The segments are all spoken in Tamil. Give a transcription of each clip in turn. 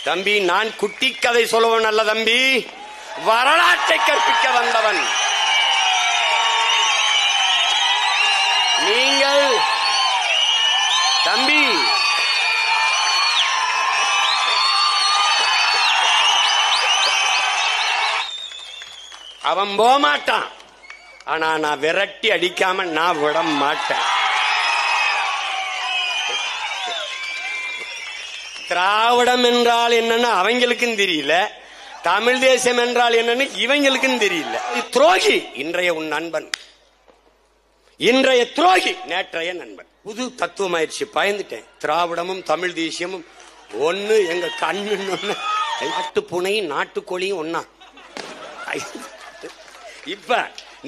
தம்பி, நான் குட்டி கதை சொல்லுவன் அல்ல தம்பி, வரலாற்றை கற்பிக்க வந்தவன். நீங்கள் தம்பி, அவன் போக மாட்டான். ஆனா நான் விரட்டி அடிக்காம நான் விட மாட்டேன். திராவிடம் என்றால் என்னன்னு அவங்களுக்கும் தெரியல, தமிழ் தேசம் என்றால் என்னன்னு இவங்களுக்கும் தெரியல. துரோகி இன்றைய உன் நண்பன், இன்றைய துரோகி நேற்றைய நண்பன். புது தத்துவம் ஆயிடுச்சு, பயந்துட்டேன். திராவிடமும் தமிழ் தேசியமும் ஒண்ணு, எங்க கண்ணு ஒண்ணு, நாட்டு பூனையும் நாட்டுக்கோழியும் ஒன்னா. இப்ப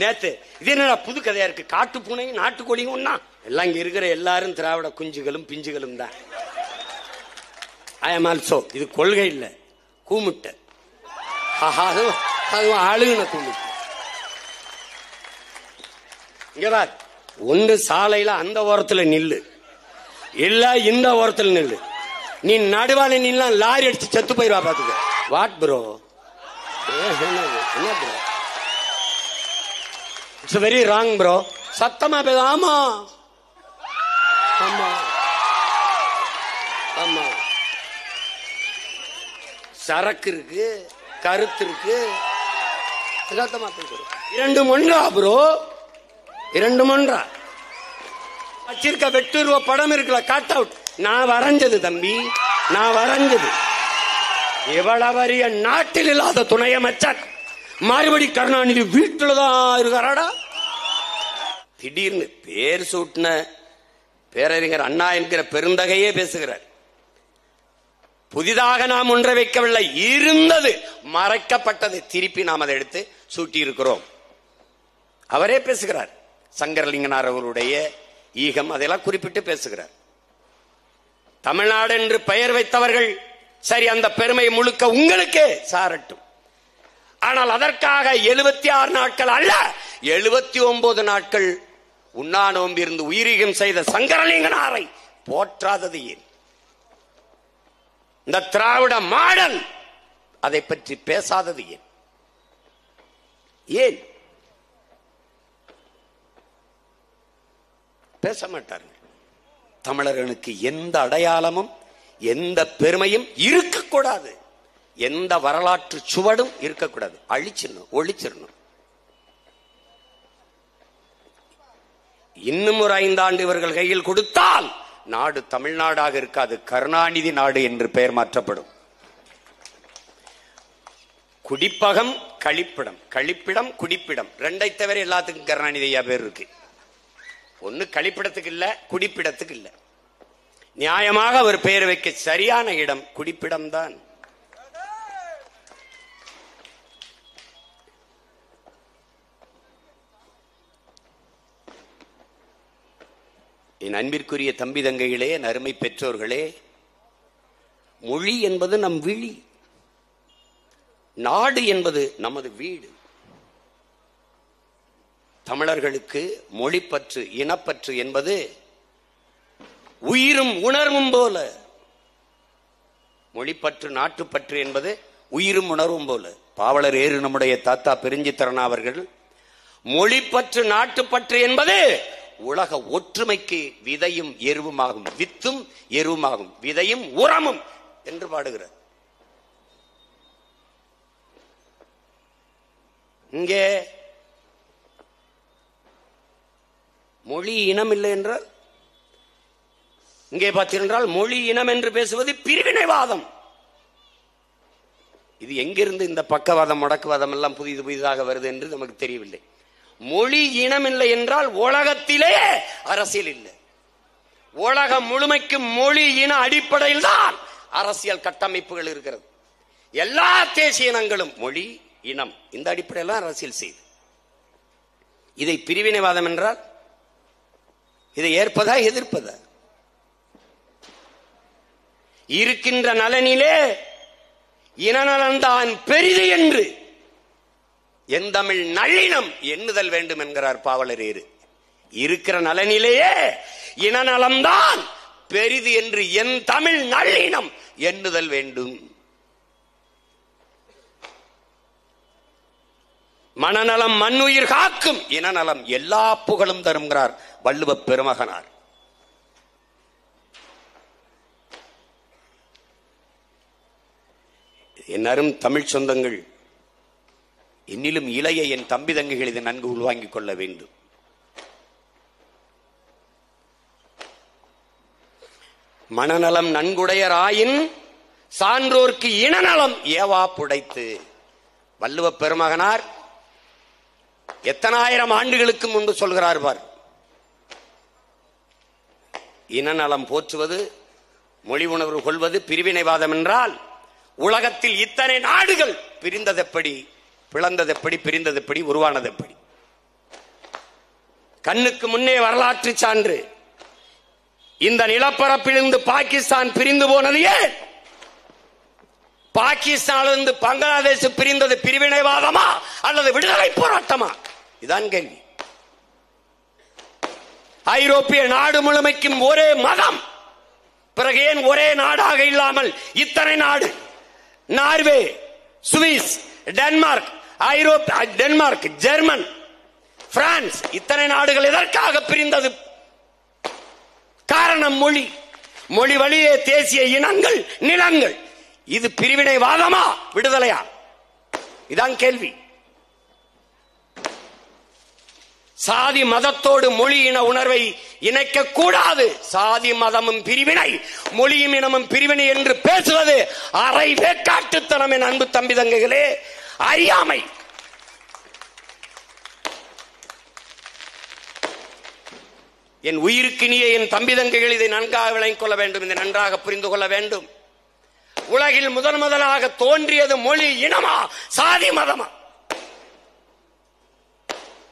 நேத்து இது என்னடா புது கதையா இருக்கு, காட்டு பூனையும் நாட்டுக்கோழியும் ஒன்னா. எல்லாம் இங்க இருக்கிற எல்லாரும் திராவிட குஞ்சுகளும் பிஞ்சுகளும் தான். I am also. இது கொள்கை இல்ல, கூமுட்ட. அதுவும் ஆளுகின கூமுட்ட. இங்கதான் ஒன்று சாலையில அந்த ஓரத்துல நில்லு, இல்ல இந்த ஓரத்துல நில்லு. நீ நடுவான நின்னா லாரி அடிச்சு செத்து போயிருவா பாத்துக்க. வாட் ப்ரோ, என்ன bro, it's very wrong bro. சத்தமா பேச. ஆமா ஆமா ஆமா, சரக்கு இருக்கு, கருத்து இருக்கு. இரண்டு மொன்றா ப்ரோ, இரண்டு மொன்றா வச்சிருக்க வெட்டுருவ படம் இருக்குல்ல, காட் அவுட். நான் வரைஞ்சது தம்பி, நான் வரைஞ்சது. எவ்வளவரிய நாட்டில் இல்லாத துணை அமைச்சர் மறுபடி கருணாநிதி வீட்டுலதான் இருக்காராடா. திடீர்னு பேர் சூட்டின பேரறிஞர் அண்ணா என்கிற பெருந்தகையே பேசுகிறார். புதிதாக நாம் ஒன்றை வைக்கவில்லை, இருந்தது மறைக்கப்பட்டது, திருப்பி நாம் அதை எடுத்து சூட்டி இருக்கிறோம். அவரே பேசுகிறார். சங்கரலிங்கனார் அவருடைய ஈகம் அதெல்லாம் குறிப்பிட்டு பேசுகிறார். தமிழ்நாடு என்று பெயர் வைத்தவர்கள் சரி, அந்த பெருமை முழுக்க உங்களுக்கே சாரட்டும். ஆனால் அதற்காக 76 நாட்கள் அல்ல, 79 நாட்கள் உண்ணா நோம்பிருந்து உயிரிகம் செய்த சங்கரலிங்கனாரை போற்றாதது ஏன்? இந்த திராவிட மாடல் அதை பற்றி பேசாதது ஏன்? ஏன் பேச மாட்டார்கள்? தமிழர்களுக்கு எந்த அடையாளமும் எந்த பெருமையும் இருக்கக்கூடாது, எந்த வரலாற்று சுவடும் இருக்கக்கூடாது. அழிச்சிடணும், ஒழிச்சிடணும். இன்னும் ஒரு 5 ஆண்டு இவர்கள் கையில் கொடுத்தால் நாடு தமிழ்நாடாக இருக்காது, கருணாநிதி நாடு என்று பெயர் மாற்றப்படும். குடிப்பகம் கழிப்பிடம், கழிப்பிடம் குடிப்பிடம், ரெண்டை தவிர எல்லாத்துக்கும் கருணாநிதி ஐயா பேர் இருக்கு. ஒன்னு கழிப்பிடத்துக்கு இல்ல, குடிப்பிடத்துக்கு இல்ல. நியாயமாக அவர் பெயர் வைக்க சரியான இடம் குடிப்பிடம் தான். என் அன்பிற்குரிய தம்பி தங்கைகளே, அருமை பெற்றோர்களே, மொழி என்பது நம் விழி, நாடு என்பது நமது வீடு. தமிழர்களுக்கு மொழிப்பற்று, இனப்பற்று என்பது உயிரும் உணர்வும் போல. மொழிப்பற்று, நாட்டுப்பற்று என்பது உயிரும் உணர்வும் போல. பாவலர் ஏறு நம்முடைய தாத்தா பெருஞ்சித்திரனா அவர்கள் மொழிப்பற்று, நாட்டுப்பற்று என்பது உலக ஒற்றுமைக்கு விதையும் எருவுமாகும், வித்தும் எருவுமாகும், விதையும் உரமும் என்று பாடுகிறார். இங்கே மொழி இனம் இல்லை என்றால், இங்கே பார்த்தீர்கள் மொழி இனம் என்று பேசுவது பிரிவினைவாதம். இது எங்கிருந்து இந்த பக்கவாதம் முடக்குவாதம் எல்லாம் புதிதாக வருது என்று நமக்கு தெரியவில்லை. மொழி இனம் இல்லை என்றால் உலகத்திலே அரசியல் இல்லை. உலகம் முழுமைக்கு மொழி இன அடிப்படையில் தான் அரசியல் கட்டமைப்புகள் இருக்கிறது. எல்லா தேசிய இனங்களும் மொழி இனம் இந்த அடிப்படையில் அரசியல் செய்து. இதை பிரிவினைவாதம் என்றால் இதை ஏற்பதா எதிர்ப்பதா? இருக்கின்ற நலனிலே இனநலன்தான் பெரிது என்று என் தமிழ் நல்லினம் எண்ணுதல் வேண்டும் என்கிறார் பாவலர் ஏறு. இருக்கிற நலனிலேயே இனநலம்தான் பெரிது என்று என் தமிழ் நல்லினம் எண்ணுதல் வேண்டும். மனநலம் மண்ணுயிர் காக்கும், இனநலம் எல்லா புகழும் தருங்கிறார் வள்ளுவ பெருமகனார். என்னரும் தமிழ் சொந்தங்கள், என்னிலும் இளைய என் தம்பி தங்கைகள் இதை நன்கு உள்வாங்கிக் கொள்ள வேண்டும். மனநலம் நன்குடையராயின் சான்றோர்க்கு இனநலம் ஏவா புடைத்து. வள்ளுவ பெருமகனார் எத்தனாயிரம் ஆண்டுகளுக்கு முன்பு சொல்கிறார் பார். இனநலம் போற்றுவது, மொழி உணர்வு கொள்வது பிரிவினைவாதம் என்றால் உலகத்தில் இத்தனை நாடுகள் பிரிந்ததெப்படி, பிளந்ததெப்படி, பிரிந்ததெப்படி, உருவானதெப்படி? கண்ணுக்கு முன்னே வரலாற்று சான்று. இந்த நிலப்பரப்பிலிருந்து பாகிஸ்தான் பிரிந்து போனது ஏன்? பாகிஸ்தானிலிருந்து பங்களாதேஷ் பிரிந்தது பிரிவினைவாதமா அல்லது விடுதலை போராட்டமா? இதான் கேள்வி. ஐரோப்பிய நாடு முழுமைக்கும் ஒரே மதம், பிறகு ஏன் ஒரே நாடாக இல்லாமல் இத்தனை நாடு? Norway, Swiss, Denmark, Denmark, German, France, இத்தனை நாடுகள் எதற்காக பிரிந்தது? காரணம் மொழி. மொழி வழியே தேசிய இனங்கள், நிலங்கள். இது பிரிவினைவாதமா விடுதலையா? இதான் கேள்வி. சாதி மதத்தோடு மொழி இன உணர்வை இணைக்க கூடாது. சாதி மதமும் பிரிவினை, மொழியும் இனமும் பிரிவினை என்று பேசுவது அரை வேக்காட்டுத்தனம். என் அன்பு தம்பி தங்கைகளே, அறியாமை. என் உயிருக்கினிய என் தம்பி தங்கைகள் இதை நன்காக விளங்கிக் கொள்ள வேண்டும், இதை நன்றாக புரிந்து கொள்ள வேண்டும். உலகில் முதலாக தோன்றியது மொழி இனமா சாதி மதமா?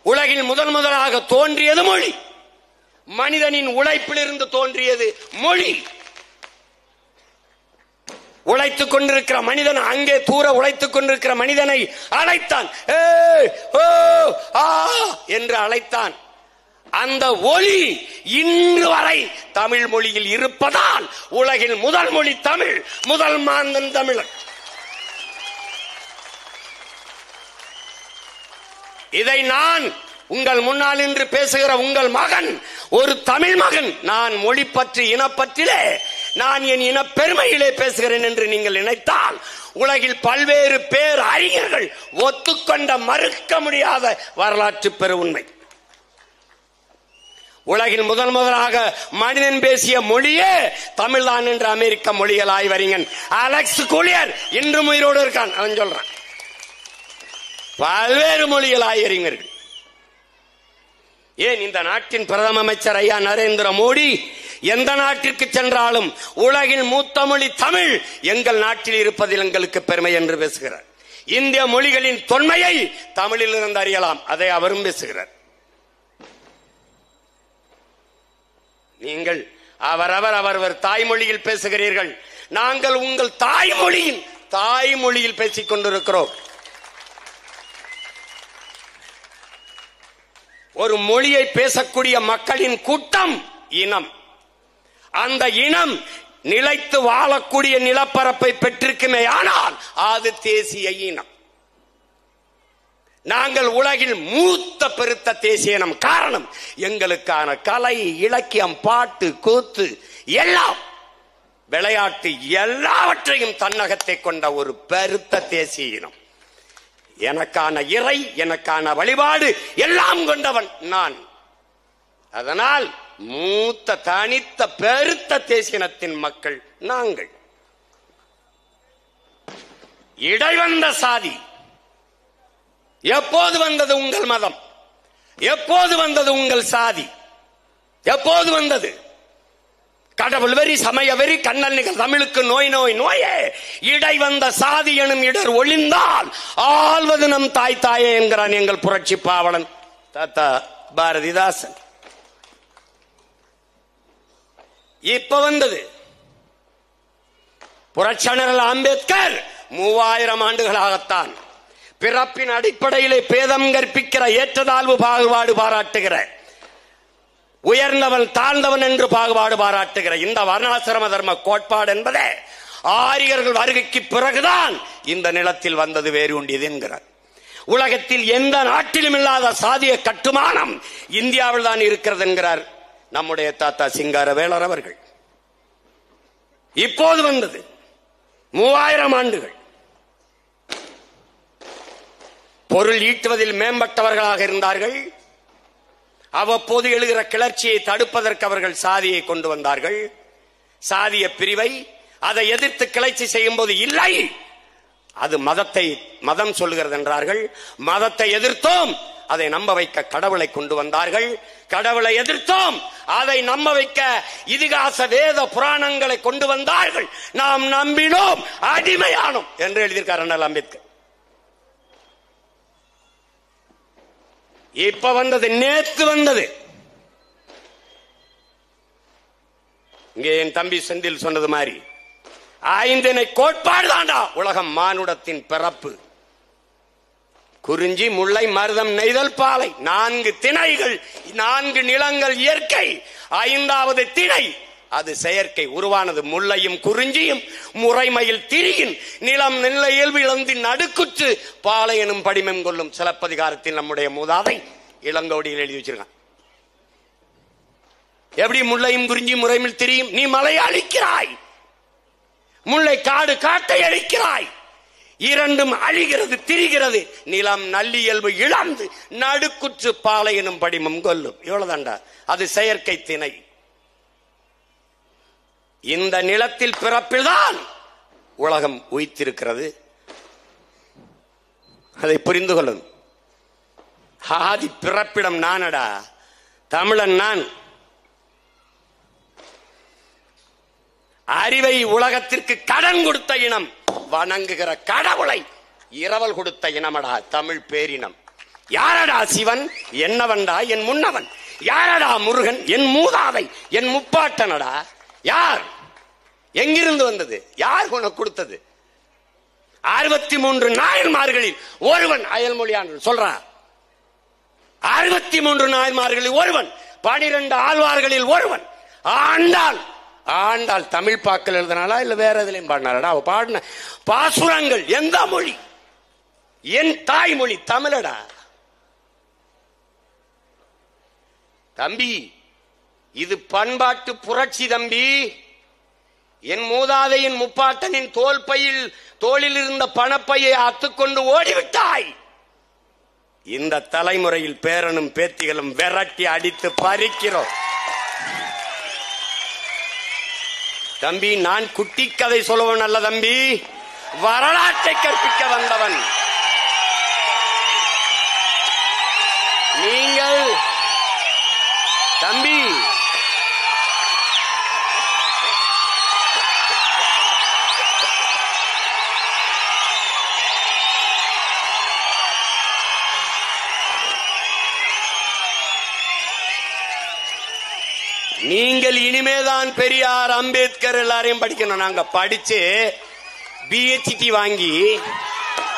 உலகில் முதலாக தோன்றியது மொழி. மனிதனின் உழைப்பிலிருந்து தோன்றியது மொழி. உழைத்துக் கொண்டிருக்கிற மனிதன், அங்கே தூர உழைத்துக் கொண்டிருக்கிற மனிதனை அழைத்தான், என்று அழைத்தான். அந்த ஒலி இன்று வரை தமிழ் மொழியில் இருப்பதால் உலகில் முதல் மொழி தமிழ், முதல் மாந்தன் தமிழன். இதை நான் உங்கள் முன்னால் நின்று பேசுகிற உங்கள் மகன், ஒரு தமிழ் மகன், நான் மொழி பற்றி இனப்பற்றிலே, நான் என் இன பெருமையிலே பேசுகிறேன் என்று நீங்கள் நினைத்தால், உலகில் பல்வேறு பேர் அறிஞர்கள் ஒத்துக்கொண்ட மறுக்க முடியாத வரலாற்று பெரு உண்மை. உலகில் முதலாக மனிதன் பேசிய மொழியே தமிழ்தான் என்று அமெரிக்க மொழிகள் ஆய்வறிஞன் அலெக்ஸ் கூலியர் இன்றும் உயிரோடு இருக்கான். அவன் சொல்றான். பல்வேறு மொழிகள் ஆய்வறிஞர்கள். ஏன் இந்த நாட்டின் பிரதம அமைச்சர் ஐயா நரேந்திர மோடி எந்த நாட்டிற்கு சென்றாலும் உலகின் மூத்த மொழி தமிழ், எங்கள் நாட்டில் இருப்பதில் எங்களுக்கு பெருமை என்று பேசுகிறார். இந்திய மொழிகளின் தொன்மையை தமிழில் இருந்து அறியலாம், அதை அவரும் பேசுகிறார். நீங்கள் அவரவர் தாய்மொழியில் பேசுகிறீர்கள், நாங்கள் உங்கள் தாய்மொழியில் பேசிக் கொண்டிருக்கிறோம். ஒரு மொழியை பேசக்கூடிய மக்களின் கூட்டம் இனம். அந்த இனம் நிலைத்து வாழக்கூடிய நிலப்பரப்பை பெற்றிருக்குமே, ஆனால் அது தேசிய இனம். நாங்கள் உலகில் மூத்த பெருத்த தேசிய இனம். காரணம், எங்களுக்கான கலை, இலக்கியம், பாட்டு, கூத்து, எல்லாம், விளையாட்டு, எல்லாவற்றையும் தன்னகத்தை கொண்ட ஒரு பெருத்த தேசிய இனம். எனக்கான இறை, எனக்கான வழிபாடு எல்லாம் கொண்டவன் நான். அதனால் மூத்த தனித்த பெருத்த தேசியனத்தின் மக்கள் நாங்கள். இடைவந்த சாதி. எப்போது வந்தது உங்கள் மதம்? எப்போது வந்தது உங்கள் சாதி? எப்போது வந்தது? கடவுள் வெறி, சமய வெறி, கண்ணல் நிகழ் தமிழுக்கு நோய் நோயே. இடை வந்த சாதி எனும் இடர் ஒளிந்தால் ஆள்வது நம் தாயே என்கிறான் எங்கள் புரட்சி பாவலன் தாத்தா பாரதிதாசன். இப்ப வந்தது புரட்சியாளர் அம்பேத்கர் 3000 ஆண்டுகளாகத்தான் பிறப்பின் அடிப்படையிலே பேதம் கற்பிக்கிற, ஏற்றதாழ்வு பாகுபாடு பாராட்டுகிற, உயர்ந்தவன் தாழ்ந்தவன் என்று பாகுபாடு பாராட்டுகிற இந்த வர்ணாசிரம தர்ம கோட்பாடு என்பதே ஆரியர்கள் வருகைக்கு பிறகுதான் இந்த நிலத்தில் வந்தது, வேறு உண்டியது என்கிறார். உலகத்தில் எந்த நாட்டிலும் இல்லாத சாதிய கட்டுமானம் இந்தியாவில் தான் இருக்கிறது என்கிறார் நம்முடைய தாத்தா சிங்காரவேலர் அவர்கள். இப்போது வந்தது 3000 ஆண்டுகள். பொருள் ஈட்டுவதில் மேம்பட்டவர்களாக இருந்தார்கள். அவ்வப்போது எழுகிற கிளர்ச்சியை தடுப்பதற்கு அவர்கள் சாதியை கொண்டு வந்தார்கள். சாதிய பிரிவை அதை எதிர்த்து கிளர்ச்சி செய்யும் போது இல்லை, அது மதம் சொல்லுகிறது என்றார்கள். மதத்தை எதிர்த்தோம், அதை நம்ப வைக்க கடவுளை கொண்டு வந்தார்கள். கடவுளை எதிர்த்தோம், அதை நம்ப வைக்க இதிகாச வேத புராணங்களை கொண்டு வந்தார்கள். நாம் நம்பினோம், அடிமையானோம் என்று எழுதியிருக்கார் அண்ணல் அம்பேத்கர். இப்ப வந்தது, நேற்று வந்தது. இங்கே என் தம்பி செந்தில் சொன்னது மாதிரி 5 கோட்பாடு தாண்டா உலகம் மானுடத்தின் பிறப்பு. குறிஞ்சி, முல்லை, மருதம், நெய்தல், பாலை, 4 திணைகள், 4 நிலங்கள் இயற்கை, 5வது திணை அது செயற்கை உருவானது. முல்லையும் குறிஞ்சியும் முறைமையில் திரியின் நிலம் நெல்ல இயல்பு இழந்து நடுக்குற்று பாலை எனும் படிமம் கொள்ளும். சிலப்பதிகாரத்தில் நம்முடைய மூதாதை இளங்கோடியில் எழுதி வச்சிருக்கான். எப்படி முல்லையும் குறிஞ்சியும் முறைமையில் திரியும்? நீ மலையை அழிக்கிறாய், முல்லை காடு காட்டை அழிக்கிறாய், இரண்டும் அழிகிறது, திரிகிறது. நிலம் நல்லியல்பு இழந்து நடுக்குற்று பாலை எனும் படிமம் கொல்லும். இவ்வளவுதாண்டா, அது செயற்கை திணை. இந்த நிலத்தில் பிறப்பில்தான் உலகம் உயிர்த்திருக்கிறது. அதை புரிந்து கொள்ளும். ஆதி பிறப்பிடம் நானடா, தமிழன் நான். அறிவை உலகத்திற்கு கடன் கொடுத்த இனம், வணங்குகிற கடவுளை இரவல் கொடுத்த இனமடா தமிழ் பேரினம். யாரடா சிவன்? என்னவன்டா என் முன்னவன். யாரடா முருகன்? என் மூதாதை, என் முப்பாட்டனடா. யார்? எங்கிருந்து வந்தது? யார் உனக்கு கொடுத்தது? 63 நாயன்மார்களில் ஒருவன் அயல்மொழியான் சொல்றான். 63 நாயன்மார்களில் ஒருவன், 12 ஆழ்வார்களில் ஒருவன். ஆண்டாள் தமிழ் பாக்கள் எழுதினாலா இல்ல வேற எதுலையும் பாடினாலடா? அவ பாடின பாசுரங்கள் எந்த மொழி? என் தாய்மொழி தமிழடா. தம்பி, இது பண்பாட்டு புரட்சி தம்பி. என் மூதாதையின் முப்பாட்டனின் தோளில் இருந்த பணப்பையை அத்துக்கொண்டு ஓடிவிட்டாய். இந்த தலைமுறையில் பேரனும் பேத்திகளும் விரட்டி அடித்து பறிக்கிறோம். தம்பி, நான் குட்டி கதை சொல்லுவன் அல்ல தம்பி, வரலாற்றை கற்பிக்க வந்தவன். நீங்கள் தம்பி, நீங்கள் இனிமேதான் பெரியார், அம்பேத்கர் எல்லாரையும் படிக்கணும். நாங்க படிச்சு PhD வாங்கி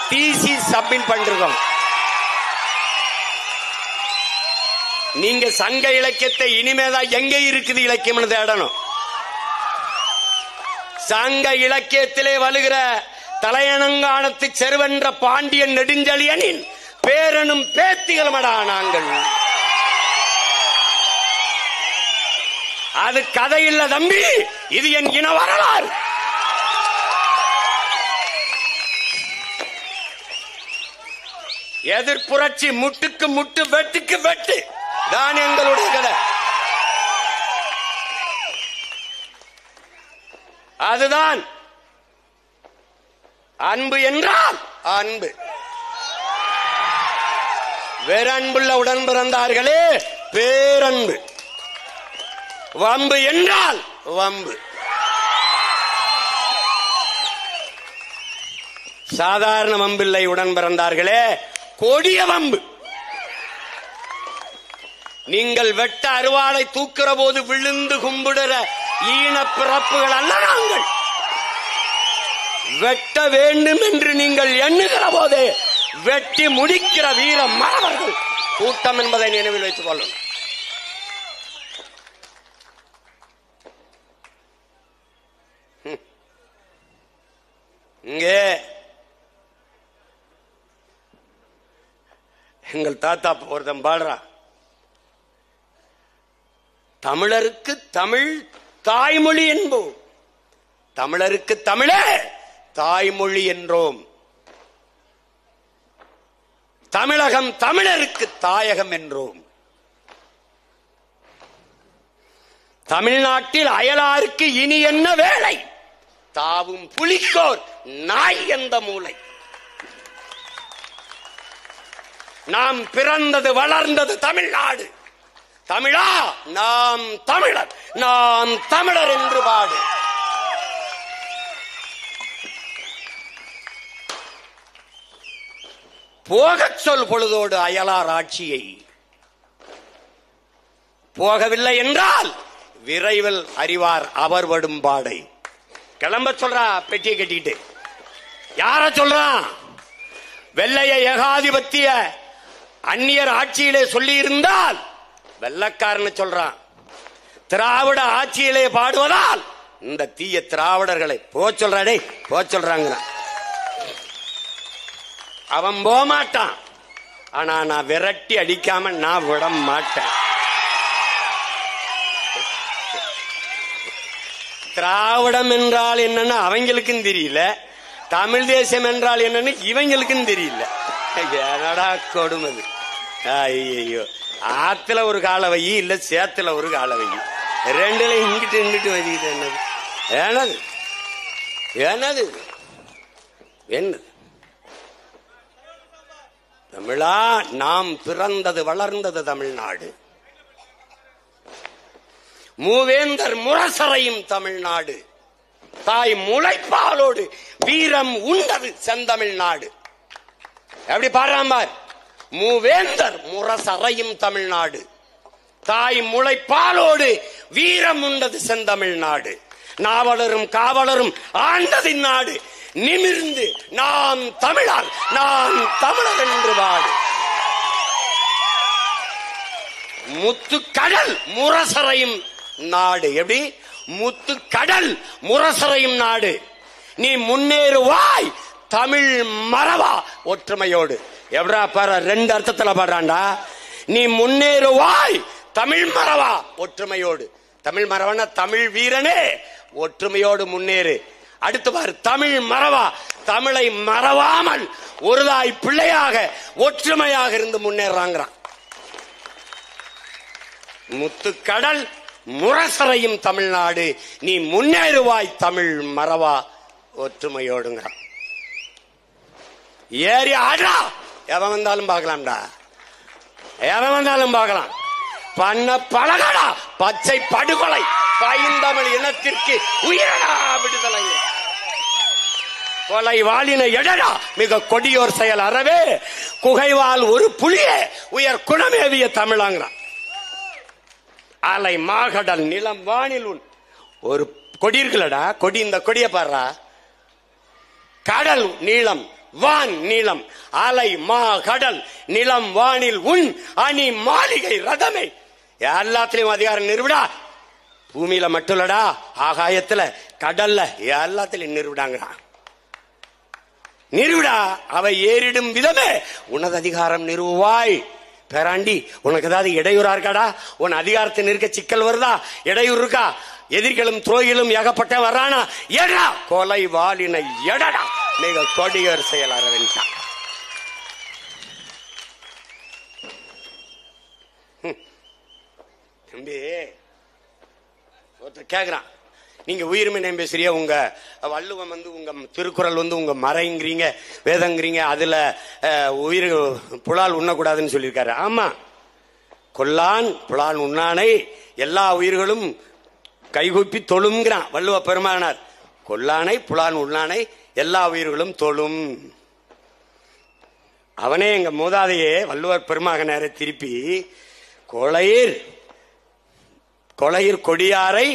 தீசிஸ் சப்மிட் பண்ணிருக்கோம். நீங்க சங்க இலக்கியத்தை இனிமேதான் எங்க இருக்குது இலக்கியம் தேடணும். சங்க இலக்கியத்திலே வலுகிற தலையணங்கானத்து செருவென்ற பாண்டியன் நெடுஞ்செழியனின் பேரனும் பேத்திகளுமடா நாங்கள். அது கதை இல்ல தம்பி, இது என் இன வரலாறு. எதிர்ப்புரட்சி, முட்டுக்கு முட்டு, வெட்டுக்கு வெட்டு தான் எங்களுடைய கதை. அதுதான் அன்பு என்றால் அன்பு. வேற அன்புள்ள உடன் பிறந்தார்களே பேரன்பு. வம்பு என்றால் வம்பு. சாதாரண வம்பில்லை உடன் பிறந்தார்களே, கொடிய வம்பு. நீங்கள் வெட்ட அருவாளை தூக்குற போது விழுந்து கும்பிடுற ஈன பிறப்புகள் அல்ல நாங்கள். வெட்ட வேண்டும் என்று நீங்கள் எண்ணுகிற போதே வெட்டி முடிக்கிற வீர மாணவர்கள் கூட்டம் என்பதை நினைவில் வைத்துக் கொள்ளும். இங்கே எங்கள் தாத்தா ஒருத்தன் பாடுறான், தமிழருக்கு தமிழ் தாய்மொழி என்போம், தமிழருக்கு தமிழே தாய்மொழி என்றோம், தமிழகம் தமிழருக்கு தாயகம் என்றோம். தமிழ்நாட்டில் அயலாருக்கு இனி என்ன வேலை, தாவும் புலிக்கோர் நாய் எந்த மூலை. நாம் பிறந்தது வளர்ந்தது தமிழ்நாடு, தமிழா நாம் தமிழர், நாம் தமிழர் என்று பாடு. போகச் சொல் பொழுதோடு அயலார் ஆட்சியை, போகவில்லை என்றால் விரைவில் அறிவார் அவர் படும் பாடை. கிளம்ப சொல்றா பெட்டியை கட்டிட்டு. யார சொல்றான்? வெள்ளைய ஏகாதிபத்திய அந்நியர் ஆட்சியிலே சொல்லி இருந்தால் வெள்ளக்காரன்னு சொல்றான். திராவிட ஆட்சியிலே பாடுவதால் இந்த தீய திராவிடர்களை போ சொல்றாடே போ சொல்றாங்க. அவன் போக மாட்டான், ஆனா நான் விரட்டி அடிக்காம நான் விட மாட்டேன். திராவிடம் என்றால் என்னன்னு அவங்களுக்கும் தெரியல, தமிழ் தேசம் என்றால் என்னன்னு இவங்களுக்கும் தெரியல. என்னடா கொடுமது. ஐயோ, ஆத்துல ஒரு கால வை இல்ல சேத்துல ஒரு கால வை, ரெண்டுல இங்கிட்டு இங்கிட்டு வச்சுக்கிட்டு என்னது என்னது என்னது என்னது. தமிழா நாம் பிறந்தது வளர்ந்தது தமிழ்நாடு, மூவேந்தர் முரசறையும் தமிழ்நாடு, தாய் முளைப்பாலோடு வீரம் உண்டது செந்தமிழ்நாடு. எப்படி பாடுறாம்பார்? மூவேந்தர் முரசறையும் தமிழ்நாடு, தாய் முளைப்பாலோடு வீரம் உண்டது செந்தமிழ்நாடு, நாவலரும் காவலரும் ஆண்டதின் நாடு, நிமிர்ந்து நாம் தமிழர் நாம் தமிழர் என்று பாடு. முத்துக்கடல் முரசறையும் நாடு. எப்படி? முத்துக்கடல் முரசறையும் நாடு. நீ முன்னேறுவாய் தமிழ் மறவா ஒற்றுமையோடு. எப்படா பாரு, ரெண்டு அர்த்தத்துல பாடுறான்டா. நீ முன்னேறுவாய் தமிழ் மறவா ஒற்றுமையோடு. தமிழ் மறவனா தமிழ் வீரனே ஒற்றுமையோடு முன்னேறு. அடுத்து பாரு, தமிழ் மறவா, தமிழை மறவாமல் ஒருதாய் பிள்ளையாக ஒற்றுமையாக இருந்து முன்னேறாங்கிறான். முத்துக்கடல் முரசறையும் தமிழ்நாடு, நீ முன்னேறுவாய் தமிழ் மறவா ஒற்றுமையோடுங்கிறான். ஏறி ஆடா, எவன் வந்தாலும் பார்க்கலாம்டா, எவன் வந்தாலும் பார்க்கலாம். பண்ண பழகடா பச்சை படுகொலை, பைந்தமிழ் இனத்திற்கு உயிரடா விடுதலை, கொலை வாளின எடடா மிக கொடியோர் செயல் அறவே, குகைவால் ஒரு புலியே உயர் குணமேவிய தமிழாங்கிறான். அலை மாகடல் நிலம் வானில் உன் ஒரு கொடி இருக்குல்லடா, கொடி, இந்த கொடிய பாடுறா. கடல் நீளம் வான் நீளம், அலை மா கடல் நிலம் வானில் உன் அணி மாளிகை ரதமே. எல்லாத்திலையும் அதிகாரம் நிறுவிடா. பூமியில மட்டும் இல்லடா, ஆகாயத்துல கடல்ல எல்லாத்திலையும் நிறுவிடாங்கிறான். நிறுவிடா, அவை ஏறிடும் விதமே உனது அதிகாரம் நிறுவாய். பேராண்டி, உனக்கு ஏதாவது இடையூறா இருக்காடா? உன் அதிகாரத்தை நிற்க சிக்கல் வருதா? இடையூறு இருக்கா? எதிர்களும் துரோகிகளும் ஏகப்பட்ட வர்றானா? எடா கொலை வாளினை எடடா மிக கொடியோர் செயல் அரவிந்தா. தம்பி ஒருத்தர் கேக்குறான், நீங்க உயிர்மை நேம் பேசுறிய, உங்க வள்ளுவம் உங்க திருக்குறள் உங்க மறைங்கிறீங்க, வேதங்கிறீங்க, அதுல உயிர் புலால் உண்ணக்கூடாதுன்னு சொல்லியிருக்காரு. ஆமா, கொல்லான் புலால் உண்ணானை எல்லா உயிர்களும் கைகூப்பி தொழுங்கிறான் வள்ளுவ பெருமானார். கொல்லானை புலான் உண்ணானை எல்லா உயிர்களும் தொழும். அவனே எங்க மூதாதையே வள்ளுவர் பெருமகனாரை திருப்பி கொலையிர் கொலையிர் கொடியாரை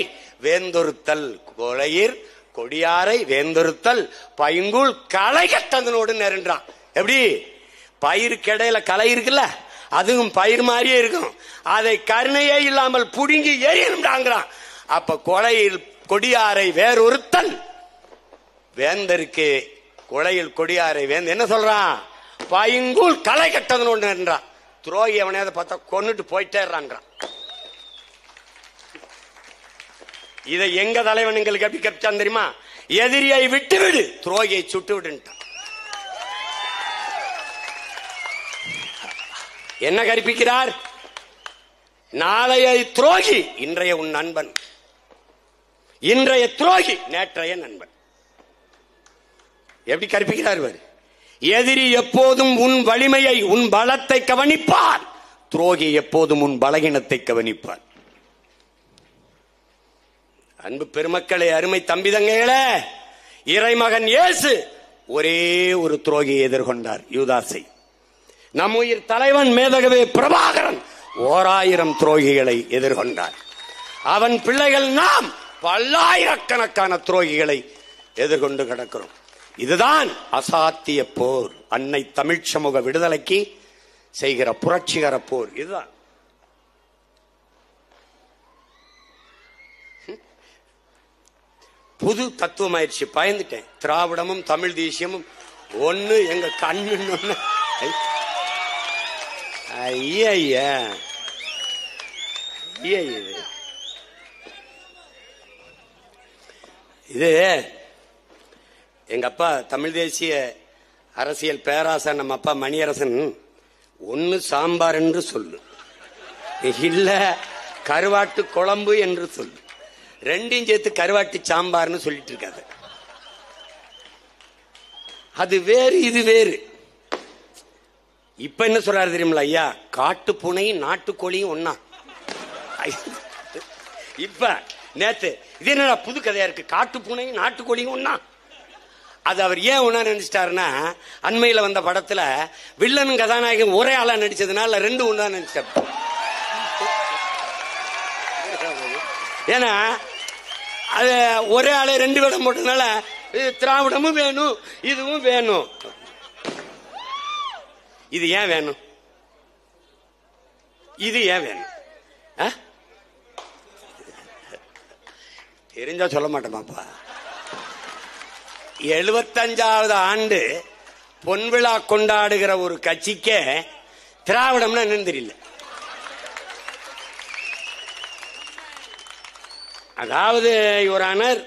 வேந்தொருத்தல், கொலையிர் கொடியாரை வேந்தொருத்தல் பைங்குள் களை கட்டதனோடு நெருன்றான். எப்படி? பயிருக்கு இடையில களை இருக்குல்ல, அதுவும் பயிர் மாதிரியே இருக்கும், அதை கருணையே இல்லாமல் புடுங்கி எரியணும்டாங்கிறான். அப்ப கொலையில் கொடியாரை வேறொருத்தல், வேந்தருக்கு கொலையில் கொடியாரை வேந்த என்ன சொல்றான்? பைங்குள் களை கட்டதனோடு நெருன்றான். துரோகி அவனையாவது பார்த்தா கொன்னுட்டு போயிட்டே இருறான்றான். இதை எங்க தலைவன் எங்களுக்கு எப்படி கற்பிச்சான் தெரியுமா? எதிரியை விட்டு விடு, துரோகியை சுட்டு விடுன்ட்டான். என்ன கற்பிக்கிறார்? நாளைய துரோகி இன்றைய உன் நண்பன், இன்றைய துரோகி நேற்றைய நண்பன். எப்படி கற்பிக்கிறார்? எதிரி எப்போதும் உன் வலிமையை, உன் பலத்தை கவனிப்பார், துரோகி எப்போதும் உன் பலகீனத்தை கவனிப்பார். அன்பு பெருமக்களே, அருமை தம்பிதங்களே, இறைமகன் இயேசு ஒரே ஒரு துரோகியை எதிர்கொண்டார், யூதாசை. நம் உயிர் தலைவன் மேதகவே பிரபாகரன் 1000 துரோகிகளை எதிர்கொண்டார். அவன் பிள்ளைகள் நாம் பல்லாயிரக்கணக்கான துரோகிகளை எதிர்கொண்டு கிடக்கிறோம். இதுதான் அசாத்திய போர், அன்னை தமிழ் சமூக விடுதலைக்கு செய்கிற புரட்சிகர போர். இதுதான். புது தத்துவமாயிடுச்சு, பயந்துட்டேன். திராவிடமும் தமிழ் தேசியமும் ஒண்ணு எங்க கண்ணு. ஐயா இது எங்க அப்பா தமிழ் தேசிய அரசியல் பேராசன், நம்ம அப்பா மணியரசன், ஒன்னு சாம்பார் என்று சொல்லு, இல்ல கருவாட்டு குழம்பு என்று சொல்லு, ரெண்டையும் சேர்த்து கருவாட்டு சாம்பார்னு சொல்லிட்டு இருக்காது. அது வேறு, இது வேறு. இப்ப என்ன சொல்றாரு தெரியுமில்ல ஐயா? காட்டு பூனையும் நாட்டுக்கோழியும் ஒன்னா. இப்ப நேத்து இது என்ன புது கதையா இருக்கு? காட்டு பூனையும் நாட்டுக்கோழியும் ஒன்னா. அது அவர் ஏன் ஒன்னா நினைச்சிட்டாருன்னா, அண்மையில வந்த படத்துல வில்லனும் கதாநாயகன் ஒரே ஆளா நடிச்சதுனால 2 ஒன்னா நினைச்சார். ஏன்னா அது ஒரே ஆளு 2 வேடம் போட்டதுனால திராவிடமும் வேணும், இதுவும் வேணும். இது ஏன் வேணும்? இது ஏன் வேணும்? தெரிஞ்சா சொல்ல மாட்டேமாப்பா. 75வது ஆண்டு பொன்விழா கொண்டாடுகிற ஒரு கட்சிக்கே திராவிடம்னா என்னன்னு தெரியல. அதாவது யுவரானர்,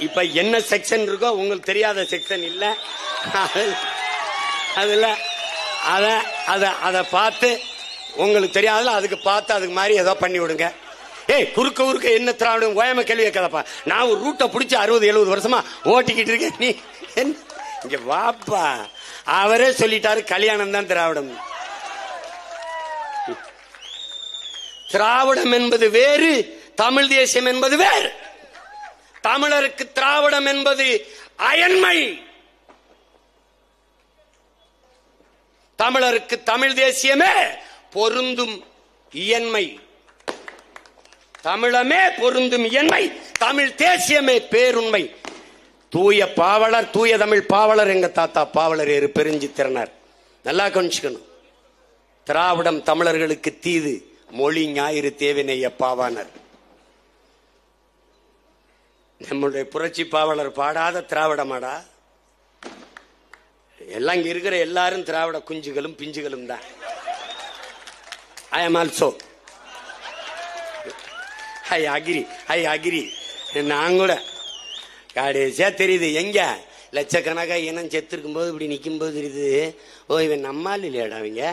இப்ப என்ன செக்ஷன் இருக்கோ உங்களுக்கு தெரியாத செக்ஷன் இல்ல. அதுல அத பார்த்து உங்களுக்கு தெரியாதுல, அதுக்கு பார்த்து அதுக்கு மாதிரி ஏதோ பண்ணி விடுங்க. ஏய், குறுக்க என்ன திராவிடம் ஓயாம கேள்வி கேட்காதப்பா. நான் ஒரு ரூட்டை பிடிச்சி 60-70 வருஷமா ஓட்டிக்கிட்டு இருக்கேன். நீ இங்க வாப்பா. அவரே சொல்லிட்டாரு, கல்யாணம் தான் திராவிடம். திராவிடம் என்பது வேறு, தமிழ் தேசியம் என்பது வேறு. தமிழருக்கு திராவிடம் என்பது அயன்மை, தமிழருக்கு தமிழ் தேசியமே பொருந்தும் இயன்மை. தமிழமே பொருந்தும் இயன்மை, தமிழ் தேசியமே பேருண்மை. தூய பாவலர், தூய தமிழ் பாவலர் எங்க தாத்தா பாவலர் ஏறு பெருஞ்சித்திரனார். நல்லா கொஞ்சிக்கணும். திராவிடம் தமிழர்களுக்கு தீது, மொழி ஞாயிறு தேவினைய பாவானர். நம்முடைய புரட்சி பாவலர் பாடாத திராவிடமாடா? எல்லாம் இங்க இருக்கிற எல்லாரும் திராவிட குஞ்சுகளும் பிஞ்சுகளும் தான். ஐ am also. ஐ அகிரி. நான் கூட கடைசியா தெரியுது, எங்க லட்சக்கணக்கா இனம் செத்துருக்கும் போது இப்படி நிக்கும் போது தெரியுது, ஓ இவன் நம்மால் இல்லையாடா அவங்க.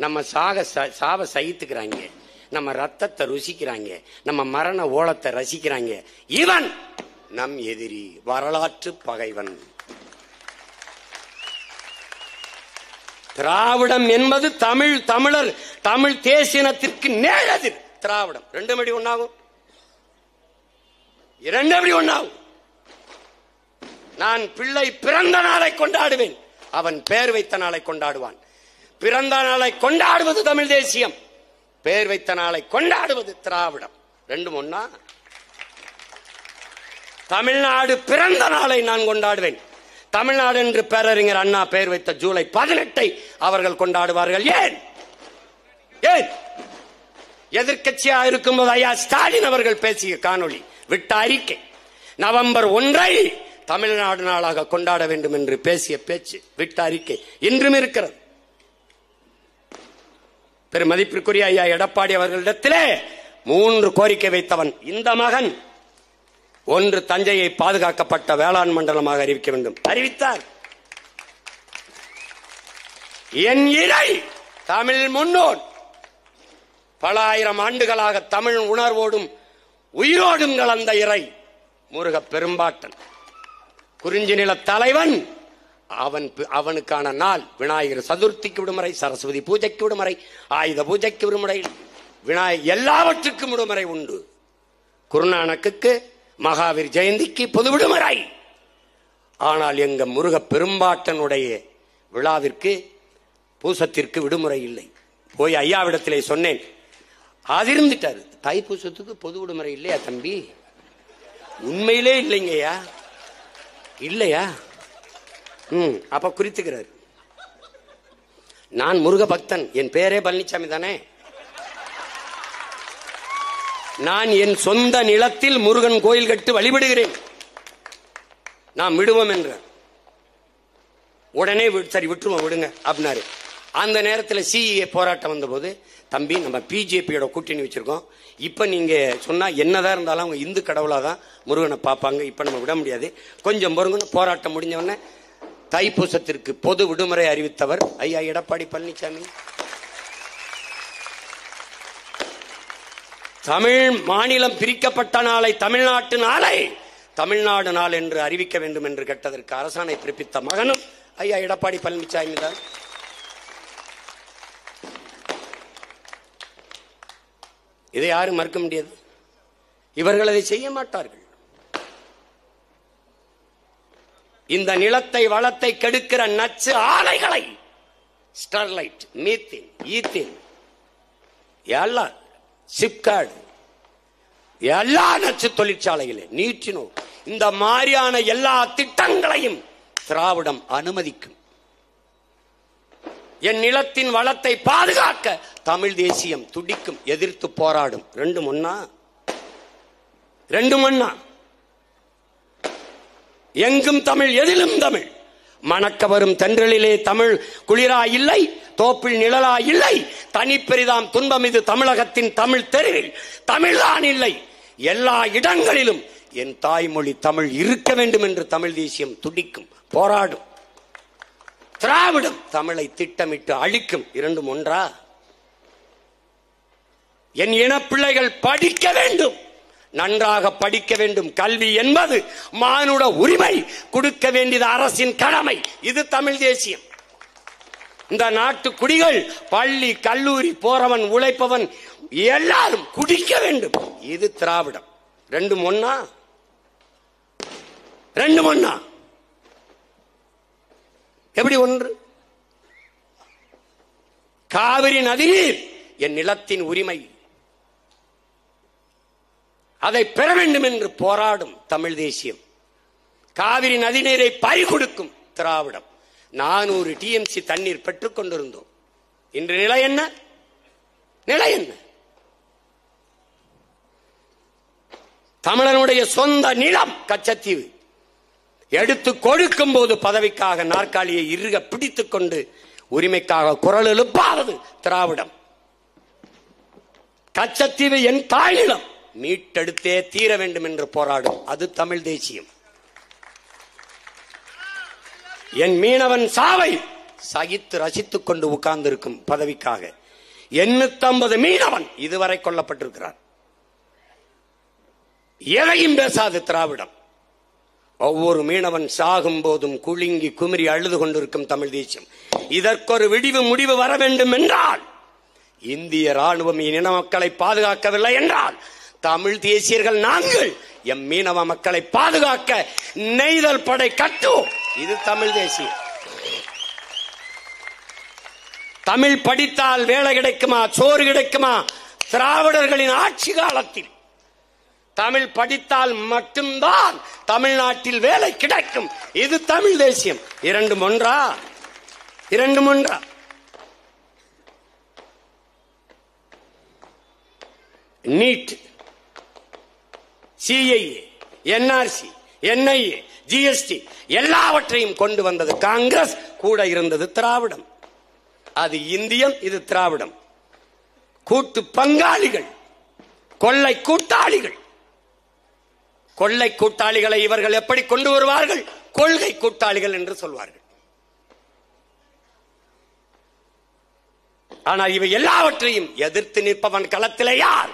நம்ம சாவ சகித்துக்கிறாங்க, நம்ம ரத்தத்தை ருசிக்கிறாங்க, நம்ம மரண ஓலத்தை ரசிக்கிறாங்க. இவன் நம் எதிரி, வரலாற்று பகைவன். திராவிடம் என்பது தமிழர் தமிழ் தேசியத்திற்கு நேரெதிர். திராவிடம் 2 எப்படி ஒன்னாகும்? 2 எப்படி ஒன்னாகும்? நான் பிள்ளை பிறந்த நாளை கொண்டாடுவேன், அவன் பெயர் வைத்த நாளை கொண்டாடுவான். பிறந்த நாளை கொண்டாடுவது தமிழ் தேசியம், பெயர் வைத்த நாளை கொண்டாடுவது திராவிடம். 2 ஒன்னா? தமிழ்நாடு பிறந்த நாளை நான் கொண்டாடுவேன். தமிழ்நாடு என்று பேரறிஞர் அண்ணா பெயர் வைத்த ஜூலை 18 அவர்கள் கொண்டாடுவார்கள். ஏன்? எதிர்க்கட்சியா இருக்கும்போது ஐயா ஸ்டாலின் அவர்கள் பேசிய காணொளி, விட்ட அறிக்கை, நவம்பர் 1 தமிழ்நாடு நாளாக கொண்டாட வேண்டும் என்று பேசிய பேச்சு, விட்ட அறிக்கை இன்றும் இருக்கிறது. பெருமதிப்பிற்குரிய ஐயா எடப்பாடி அவர்களிடத்திலே 3 கோரிக்கை வைத்தவன் இந்த மகன். ஒன்று, தஞ்சையை பாதுகாக்கப்பட்ட வேளாண் மண்டலமாக அறிவிக்க வேண்டும். அறிவித்தார். என் இறை தமிழ் முன்னோன், பல ஆயிரம் ஆண்டுகளாக தமிழ் உணர்வோடும் உயிரோடும் கலந்த இறை முருக பெரும்பாட்டன், குறிஞ்சி நில தலைவன். அவனுக்கான நாள் விநாயகர் சதுர்த்திக்கு விடுமுறை, சரஸ்வதி பூஜைக்கு விடுமுறை, ஆயுத பூஜைக்கு விடுமுறை, எல்லாவற்றுக்கும் விடுமுறை உண்டு. குருநானக்கு, மகாவீர் ஜெயந்திக்கு பொது விடுமுறை. ஆனால் எங்க முருக பெரும்பாட்டனுடைய விழாவிற்கு, பூசத்திற்கு விடுமுறை இல்லை. போய் ஐயாவிடத்திலே சொன்னேன். அதிர்ந்துட்டாரு. தைப்பூசத்துக்கு பொது விடுமுறை இல்லையா தம்பி? உண்மையிலே இல்லைங்கய்யா. இல்லையா? அப்ப குறித்துக்கிறார். நான் முருக பக்தன், என் பேரே பழனிசாமி தானே. நான் என் சொந்த நிலத்தில் முருகன் கோயில் கட்டு வழிபடுகிறேன். நான் விடுவோம் என்ற உடனே சரி விட்டுருவோம் விடுங்க அப்படின்னாரு. அந்த நேரத்தில் சிஏ போராட்டம் வந்த போது, தம்பி நம்ம பிஜேபியோட கூட்டணி வச்சிருக்கோம், இப்ப நீங்க சொன்னா என்னதான் இருந்தாலும் அவங்க இந்து கடவுளாதான் முருகனை பார்ப்பாங்க, இப்ப நம்ம விட முடியாது, கொஞ்சம் பொறுங்கன்னு போராட்டம் முடிஞ்சவொடனே தைப்பூசத்திற்கு பொது விடுமுறை அறிவித்தவர் ஐயா எடப்பாடி பழனிசாமி. தமிழ் மாநிலம் பிரிக்கப்பட்ட நாளை தமிழ்நாட்டு நாளை தமிழ்நாடு நாள் என்று அறிவிக்க வேண்டும் என்று கேட்டதற்கு அரசாணை பிறப்பித்த மகனும் ஐயா எடப்பாடி பழனிசாமி தான். இதை யாரும் மறுக்க முடியாது. இவர்கள் அதை செய்ய மாட்டார்கள். இந்த நிலத்தை வளத்தை கெடுக்கிற நச்சு ஆலைகளை, ஸ்டெர்லைட், மீத்தேன், ஈத்தேன், எல்லாம் சிப்கார்டு, எல்லா நச்சு தொழிற்சாலைகளே, நீட்டினோ, இந்த மாதிரியான எல்லா திட்டங்களையும் திராவிடம் அனுமதிக்கும். என் நிலத்தின் வளத்தை பாதுகாக்க தமிழ் தேசியம் துடிக்கும், எதிர்த்து போராடும். ரெண்டும் ஒன்னா. எங்கும் தமிழ், எதிலும் தமிழ். மணக்க வரும் தென்றலிலே தமிழ் குளிரா இல்லை, தோப்பில் நிழலா இல்லை, தனிப்பெரிதாம் துன்பம் இது தமிழகத்தின் தமிழ் தெருவில் தமிழ்தான் இல்லை. எல்லா இடங்களிலும் என் தாய்மொழி தமிழ் இருக்க வேண்டும் என்று தமிழ் தேசியம் துடிக்கும், போராடும். திராவிடம் தமிழை திட்டமிட்டு அழிக்கும். இரண்டும் ஒன்றா? என் இனப்பிள்ளைகள் படிக்க வேண்டும், நன்றாக படிக்க வேண்டும். கல்வி என்பது மானுட உரிமை, கொடுக்க வேண்டியது அரசின் கடமை. இது தமிழ் தேசியம். இந்த நாட்டு குடிகள் பள்ளி கல்லூரி போறவன் உழைப்பவன் எல்லாரும் குடிக்க வேண்டும். இது திராவிடம். ரெண்டும் ஒன்னா? எப்படி ஒன்று? காவிரி நதிநீர் என் நிலத்தின் உரிமை, அதை பெற வேண்டும் என்று போராடும் தமிழ் தேசியம். காவிரி நதிநீரை பறிகொடுக்கும் திராவிடம். 400 TMC தண்ணீர் பெற்றுக் கொண்டிருந்தோம். இன்று நிலை என்ன? தமிழனுடைய சொந்த நிலம் கச்சத்தீவு எடுத்து கொடுக்கும் போது பதவிக்காக நாற்காலியை இறுக பிடித்துக் கொண்டு உரிமைக்காக குரல் எழுப்பாவது திராவிடம். கச்சத்தீவு என் தாய் நிலம், மீட்டெடுத்தே தீர வேண்டும் என்று போராடும். அது தமிழ் தேசியம். என் மீனவன் சாவை சகித்து ரசித்துக் கொண்டு உட்கார்ந்திருக்கும் பதவிக்காக 850 மீனவன் இதுவரை கொல்லப்பட்டிருக்கிறார். எதையும் பேசாது திராவிடம். ஒவ்வொரு மீனவன் சாகும் போதும் குலுங்கி குமிரி அழுது கொண்டிருக்கும் தமிழ் தேசியம். இதற்கொரு முடிவு வர வேண்டும் என்றால், இந்திய ராணுவம் இன மக்களை பாதுகாக்கவில்லை என்றால், தமிழ் தேசியர்கள் நாங்கள் எம் மீனவ மக்களை பாதுகாக்க நெய்தல் படை கட்டுவோம். இது தமிழ் தேசியம். தமிழ் படித்தால் வேலை கிடைக்குமா, சோறு கிடைக்குமா? திராவிடர்களின் ஆட்சி காலத்தில் தமிழ் படித்தால் மட்டும்தான் தமிழ்நாட்டில் வேலை கிடைக்கும். இது தமிழ் தேசியம். இரண்டும் ஒன்றா? NEET, CIA, NRC, NIA, GST எல்லாவற்றையும் கொண்டு வந்தது காங்கிரஸ், கூட இருந்தது திராவிடம். அது இந்தியம், இது திராவிடம். கூட்டு பங்காளிகள், கொள்ளை கூட்டாளிகள். கொள்ளை கூட்டாளிகளை இவர்கள் எப்படி கொண்டு வருவார்கள்? கொள்கை கூட்டாளிகள் என்று சொல்வார்கள். ஆனால் இவை எல்லாவற்றையும் எதிர்த்து நிற்பவன் களத்திலே யார்?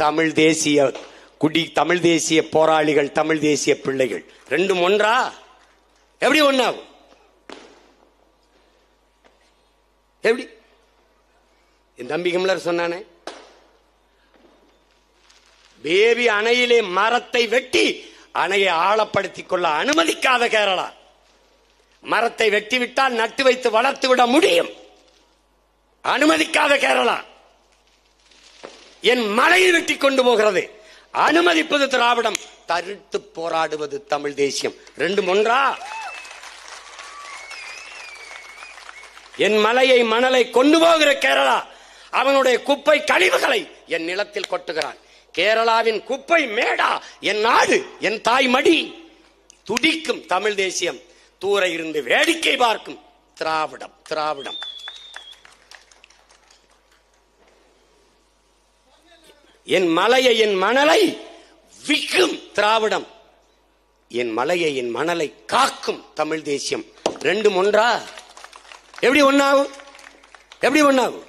தமிழ் தேசிய குடி, தமிழ் தேசிய போராளிகள், தமிழ் தேசிய பிள்ளைகள். ரெண்டும் ஒன்றா? எப்படி ஒண்ணாகும்? எப்படி? என் தம்பி கமலர் சொன்னானே, பேபி அணையிலே மரத்தை வெட்டி அணையை ஆழப்படுத்திக் கொள்ள அனுமதிக்காத கேரளா, மரத்தை வெட்டி விட்டால் நட்டு வைத்து வளர்த்து விட முடியும், அனுமதிக்காத கேரளா என் மலையை வெட்டி கொண்டு போகிறது. அனுமதிப்பது திராவிடம், தடுத்து போராடுவது தமிழ் தேசியம். ரெண்டும் ஒன்றா? என் மலையை மணலை கொண்டு போகிற கேரளா அவனுடைய குப்பை கழிவுகளை என் நிலத்தில் கொட்டுகிறான். கேரளாவின் குப்பை மேடா என் நாடு, என் தாய் மடி. துடிக்கும் தமிழ் தேசியம், தூர இருந்து வேடிக்கை பார்க்கும் திராவிடம். திராவிடம் என் மலையை என் மணலை விற்கும் திராவிடம், என் மலையை என் மணலை காக்கும் தமிழ் தேசியம். ரெண்டும் ஒன்றா? எப்படி ஒண்ணாகும்? எப்படி ஒண்ணாகும்?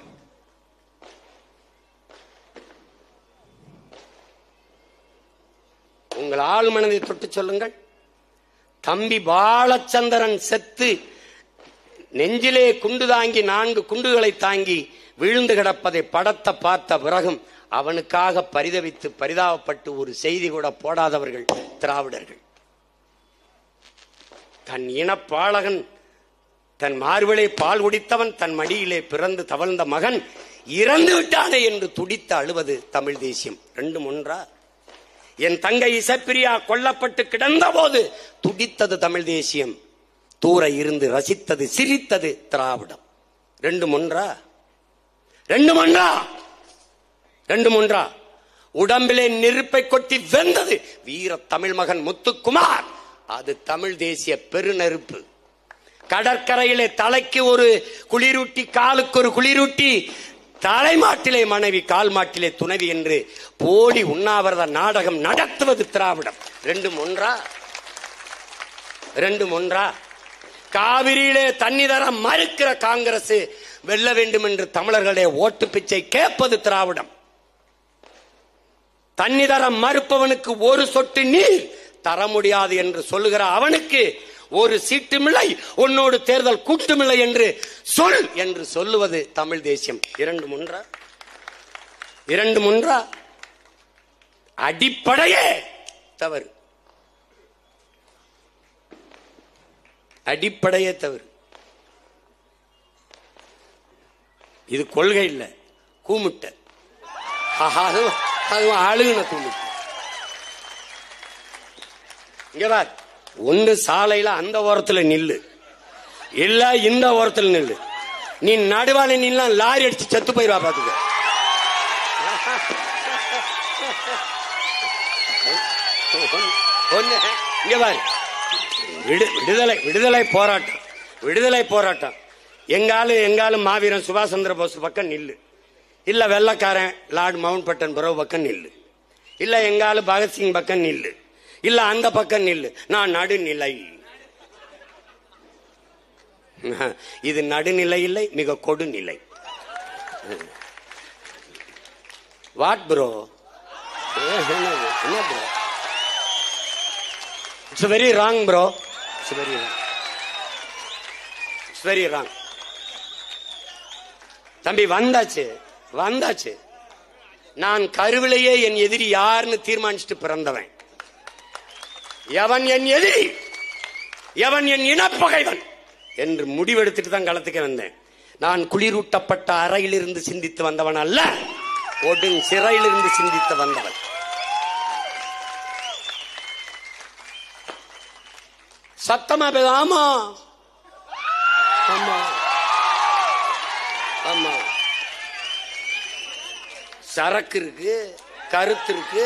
உங்கள் ஆள் மனதை தொட்டு சொல்லுங்கள். தம்பி பாலச்சந்திரன் செத்து நெஞ்சிலே குண்டு தாங்கி 4 குண்டுகளை தாங்கி விழுந்து கிடப்பதை படத்தை பார்த்த பிறகும் அவனுக்காக பரிதவித்து பரிதாபப்பட்டு ஒரு செய்தி கூட போடாதவர்கள் திராவிடர்கள். தன் இனப்பாளகன், தன் மார்பிலே பால் குடித்தவன், தன் மடியிலே பிறந்து தவழ்ந்த மகன் இறந்து விட்டானே என்று துடித்து அழுவது தமிழ் தேசியம். ரெண்டும் ஒன்றா? என் தங்கை இசப்பிரியா கொல்லப்பட்டு கிடந்த போது துடித்தது தமிழ் தேசியம், தூர இருந்து ரசித்தது சிரித்தது திராவிடம். ரெண்டும் ஒன்றா? ரெண்டும் ஒன்றா? ரெண்டும் ஒன்றா? உடம்பிலே நெருப்பை கொட்டி வெந்தது வீர தமிழ் மகன் முத்துக்குமார், அது தமிழ் தேசிய பெருநெருப்பு. கடற்கரையிலே தலைக்கு ஒரு குளிரூட்டி, காலுக்கு ஒரு குளிரூட்டி, தலைமாட்டிலே மனைவி, கால் மாட்டிலே துணைவி என்று போலி உண்ணாவிரத நாடகம் நடத்துவது திராவிடம். ரெண்டும் ஒன்றா? ரெண்டும் ஒன்றா? காவிரியிலே தண்ணி தர மறுக்கிற காங்கிரஸ் வெல்ல வேண்டும் என்று தமிழர்களுடைய ஓட்டு பிச்சை கேட்பது திராவிடம். தண்ணி தர மறுப்பவனுக்கு ஒரு சொட்டு நீர் தர முடியாது என்று சொல்லுகிற அவனுக்கு ஒரு சீட்டுமில்லை, உன்னோடு தேர்தல் கூட்டுமில்லை என்று சொல் என்று சொல்லுவது தமிழ் தேசியம். இரண்டும் ஒன்றா? இரண்டும் ஒன்றா? அடிப்படையே தவறு, அடிப்படையே தவறு. இது கொள்கை இல்ல, கூமுட்ட. அதுவும் ஆளுகின கூமுட்ட. இங்க பார், ஒன்று சாலையில அந்த ஓரத்துல நில்லு, இல்ல இந்த ஓரத்துல நில்லு. நீ நடுவால நின்னா லாரி அடிச்சு செத்து போயிருவா பாத்துக்க. இங்க பாரு, விடுதலை விடுதலை போராட்டம், விடுதலை போராட்டம். எங்காலும் மாவீரன் சுபாஷ் சந்திர போஸ் பக்கம் நில்லு, இல்ல வெள்ளக்காரன் லார்ட் மவுண்ட் பேட்டன் பரோவ் பக்கம் நில்லு, இல்ல எங்காலும் பகத்சிங் பக்கம் நில்லு, இல்ல அந்த பக்கம் நில்லு. நான் நடுநிலை. இது நடுநிலை இல்லை, மிக கொடுநிலை. What bro? என்ன bro? It's very wrong bro, it's very wrong, it's very wrong. தம்பி வந்தாச்சு, வந்தாச்சு. நான் கருவிலேயே என் எதிரி யாருன்னு தீர்மானிச்சுட்டு பிறந்தவன். எவன் என் எதிரி, எவன் என் இனப்பகைவன் என்று முடிவெடுத்துட்டு தான் களத்துக்கு வந்தேன். நான் குளிரூட்டப்பட்ட அறையிலிருந்து சிந்தித்து வந்தவன் அல்ல, ஒடும் சிறையிலிருந்து சிந்தித்து வந்தவன். சத்தமா பேச. ஆமா ஆமா ஆமா, சரக்கு இருக்கு, கருத்து இருக்கு.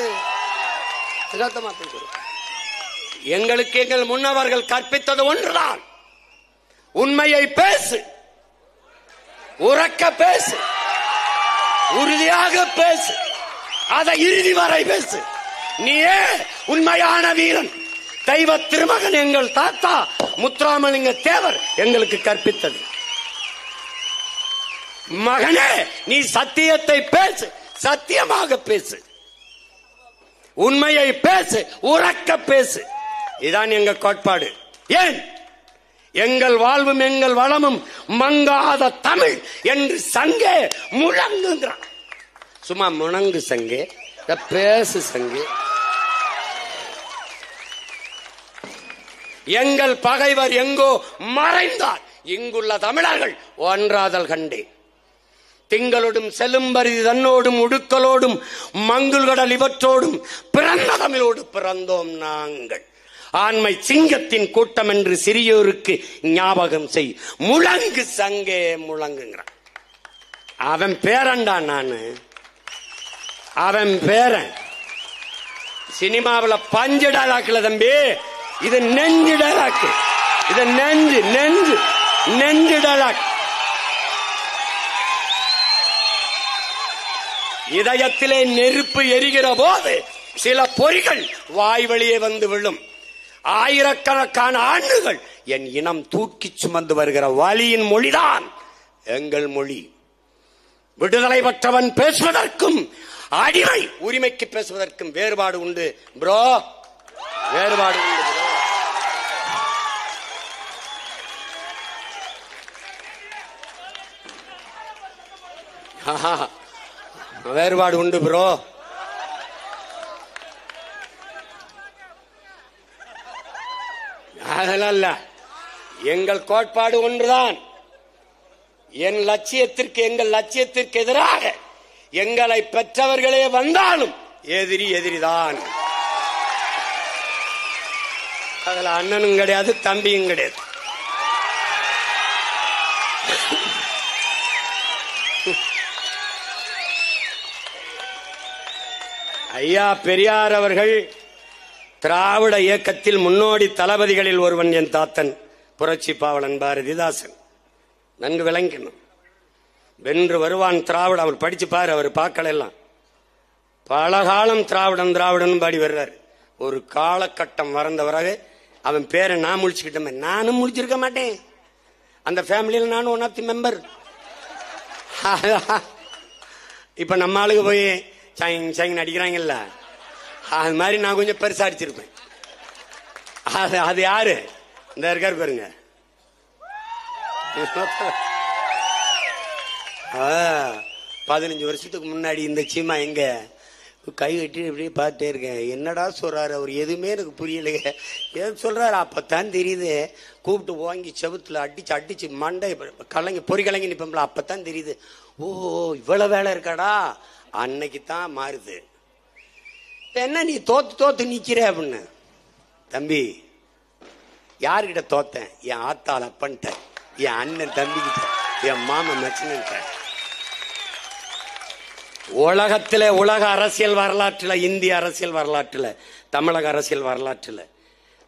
சத்தமா பேசுறோம். எங்களுக்கு எங்கள் முன்னவர்கள் கற்பித்தது ஒன்றுதான். உண்மையை பேசு, உறக்க பேசு, உறுதியாக பேசு, அதை இறுதி வரை பேசு. நீயே உண்மையான வீரன். தெய்வ திருமகன் எங்கள் தாத்தா முத்துராமலிங்க தேவர் எங்களுக்கு கற்பித்தது. மகனே, நீ சத்தியத்தை பேசு, சத்தியமாக பேசு, உண்மையை பேசு, உறக்க பேசு. இதான் எங்க கோட்பாடு. ஏன்? எங்கள் வாழ்வும் எங்கள் வளமும் மங்காத தமிழ் என்று சங்கே முழங்குகிறான். சும்மா முழங்கு சங்கே, பேசு சங்கே. எங்கள் பகைவர் எங்கோ மறைந்தார், இங்குள்ள தமிழர்கள் ஒன்றாதல் கண்டே. திங்களோடும் செலும்பரிதி தன்னோடும் உடுக்கலோடும் மங்குள்கடல் இவற்றோடும் பிறந்த தமிழோடு பிறந்தோம் நாங்கள். ஆண்மை சிங்கத்தின் கூட்டம் என்று சிறியோருக்கு ஞாபகம் செய். முழங்கு சங்கே முழங்குங்கிறான். அவன் பேரண்டா நானு, அவன் பேரன். சினிமாவில் பஞ்சு டயலாக்ல தம்பி, இது நெஞ்சு டயலாக். இது நெஞ்சு நெஞ்சு நெஞ்சு டயலாக். இதயத்திலே நெருப்பு எரிகிற போது சில பொறிகள் வாய் வழியே வந்து விழும். ஆயிரக்கணக்கான ஆண்டுகள் என் இனம் தூக்கி சுமந்து வருகிற வலியின் மொழிதான் எங்கள் மொழி. விடுதலை பெற்றவன் பேசுவதற்கும் அடிமை உரிமைக்கு பேசுவதற்கும் வேறுபாடு உண்டு ப்ரோ, வேறுபாடு உண்டு ப்ரோ. வேறுபாடு உண்டு ப்ரோ. அதெல்லாம் இல்ல, எங்கள் கோட்பாடு ஒன்றுதான். என் லட்சியத்திற்கு, எங்கள் லட்சியத்திற்கு எதிராக எங்களை பெற்றவர்களே வந்தாலும் எதிரி எதிரிதான். அதுல அண்ணனும் கிடையாது, தம்பியும் கிடையாது. ஐயா பெரியார் அவர்கள் திராவிட இயக்கத்தில் முன்னோடி தளபதிகளில் ஒருவன். என் தாத்தன் புரட்சி பாவலன் பாரதிதாசன். நன்கு விளங்கணும். வென்று வருவான் திராவிடம். அவர் படிச்சு பாரு, அவர் பார்க்கல எல்லாம். பல காலம் திராவிடம் திராவிடம் பாடி வர்றாரு. ஒரு காலகட்டம் வரந்தவராக அவன் பேரை நான் முழிச்சுக்கிட்டேன். நானும் முழிச்சிருக்க மாட்டேன். அந்த ஃபேமிலியில் நானும் ஒன் ஆஃப் தி மெம்பர். இப்ப நம்ம ஆளுக்கு போய் சைன் அடிக்கிறாங்கல்ல, அது மாதிரி நான் கொஞ்சம் பெருசா அடிச்சிருப்பேன். அது யாரு? இந்த இருக்காரு பாருங்க. 15 வருஷத்துக்கு முன்னாடி இந்த சீமா எங்க கை கட்டி இப்படியே பார்த்துட்டே இருக்கேன். என்னடா சொல்றாரு அவர், எதுவுமே எனக்கு புரியலையே. எது சொல்றாரு அப்பத்தான் தெரியுது. கூப்பிட்டு வாங்கி செவுத்துல அடிச்சு அடிச்சு மண்டை கலங்கி பொறி கலங்கி நிப்போம்ல, அப்பத்தான் தெரியுது. ஓ இவ்வளவு வேலை இருக்காடா. அன்னைக்கு தான் மாறுது. என்ன நீ தோத்து தோத்து நிக்கிற அப்படின்னு. தம்பி யாருக்கிட்ட தோத்தேன்? என் ஆத்தாள் அப்பன்ட்ட, என் அண்ணன் தம்பிக்கிட்ட, என் மாமன் மச்சன்கிட்ட. உலகத்துல, உலக அரசியல் வரலாற்றுல, இந்திய அரசியல் வரலாற்றுல, தமிழக அரசியல் வரலாற்றுல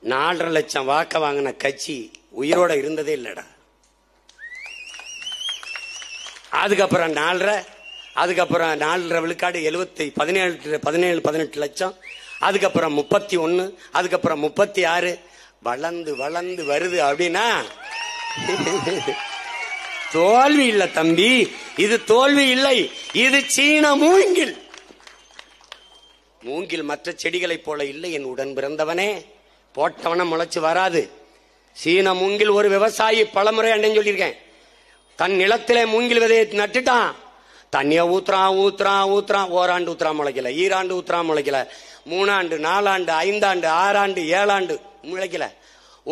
4.5 லட்சம் வாக்க வாங்கின கட்சி உயிரோட இருந்ததே இல்லடா. அதுக்கப்புறம் 4.5, அதுக்கப்புறம் 4.5 விழுக்காடு 17 லட்சம், அதுக்கப்புறம் 31, அதுக்கப்புறம் 36, வளர்ந்து வளர்ந்து வருது. அப்படின்னா தோல்வி இல்ல தம்பி, இது தோல்வி இல்லை, இது சீன மூங்கில். மூங்கில் மற்ற செடிகளை போல இல்லை என் உடன் பிறந்தவனே. போட்டவன முளைச்சு வராது. சீன மூங்கில் ஒரு விவசாயி பலமுறை அண்ணன் சொல்லியிருக்கேன். தன் நிலத்திலே மூங்கில் விதையை நட்டுட்டான். தண்ணிய ஊத்துறான் ஊத்துறான் ஊத்துறான். ஓராண்டு ஊத்துறான் முளைக்கல, ஈராண்டு ஊத்துறான் முளைக்கல, 3 ஆண்டு 4 ஆண்டு 5 ஆண்டு 6 ஆண்டு 7 ஆண்டு முளைக்கல,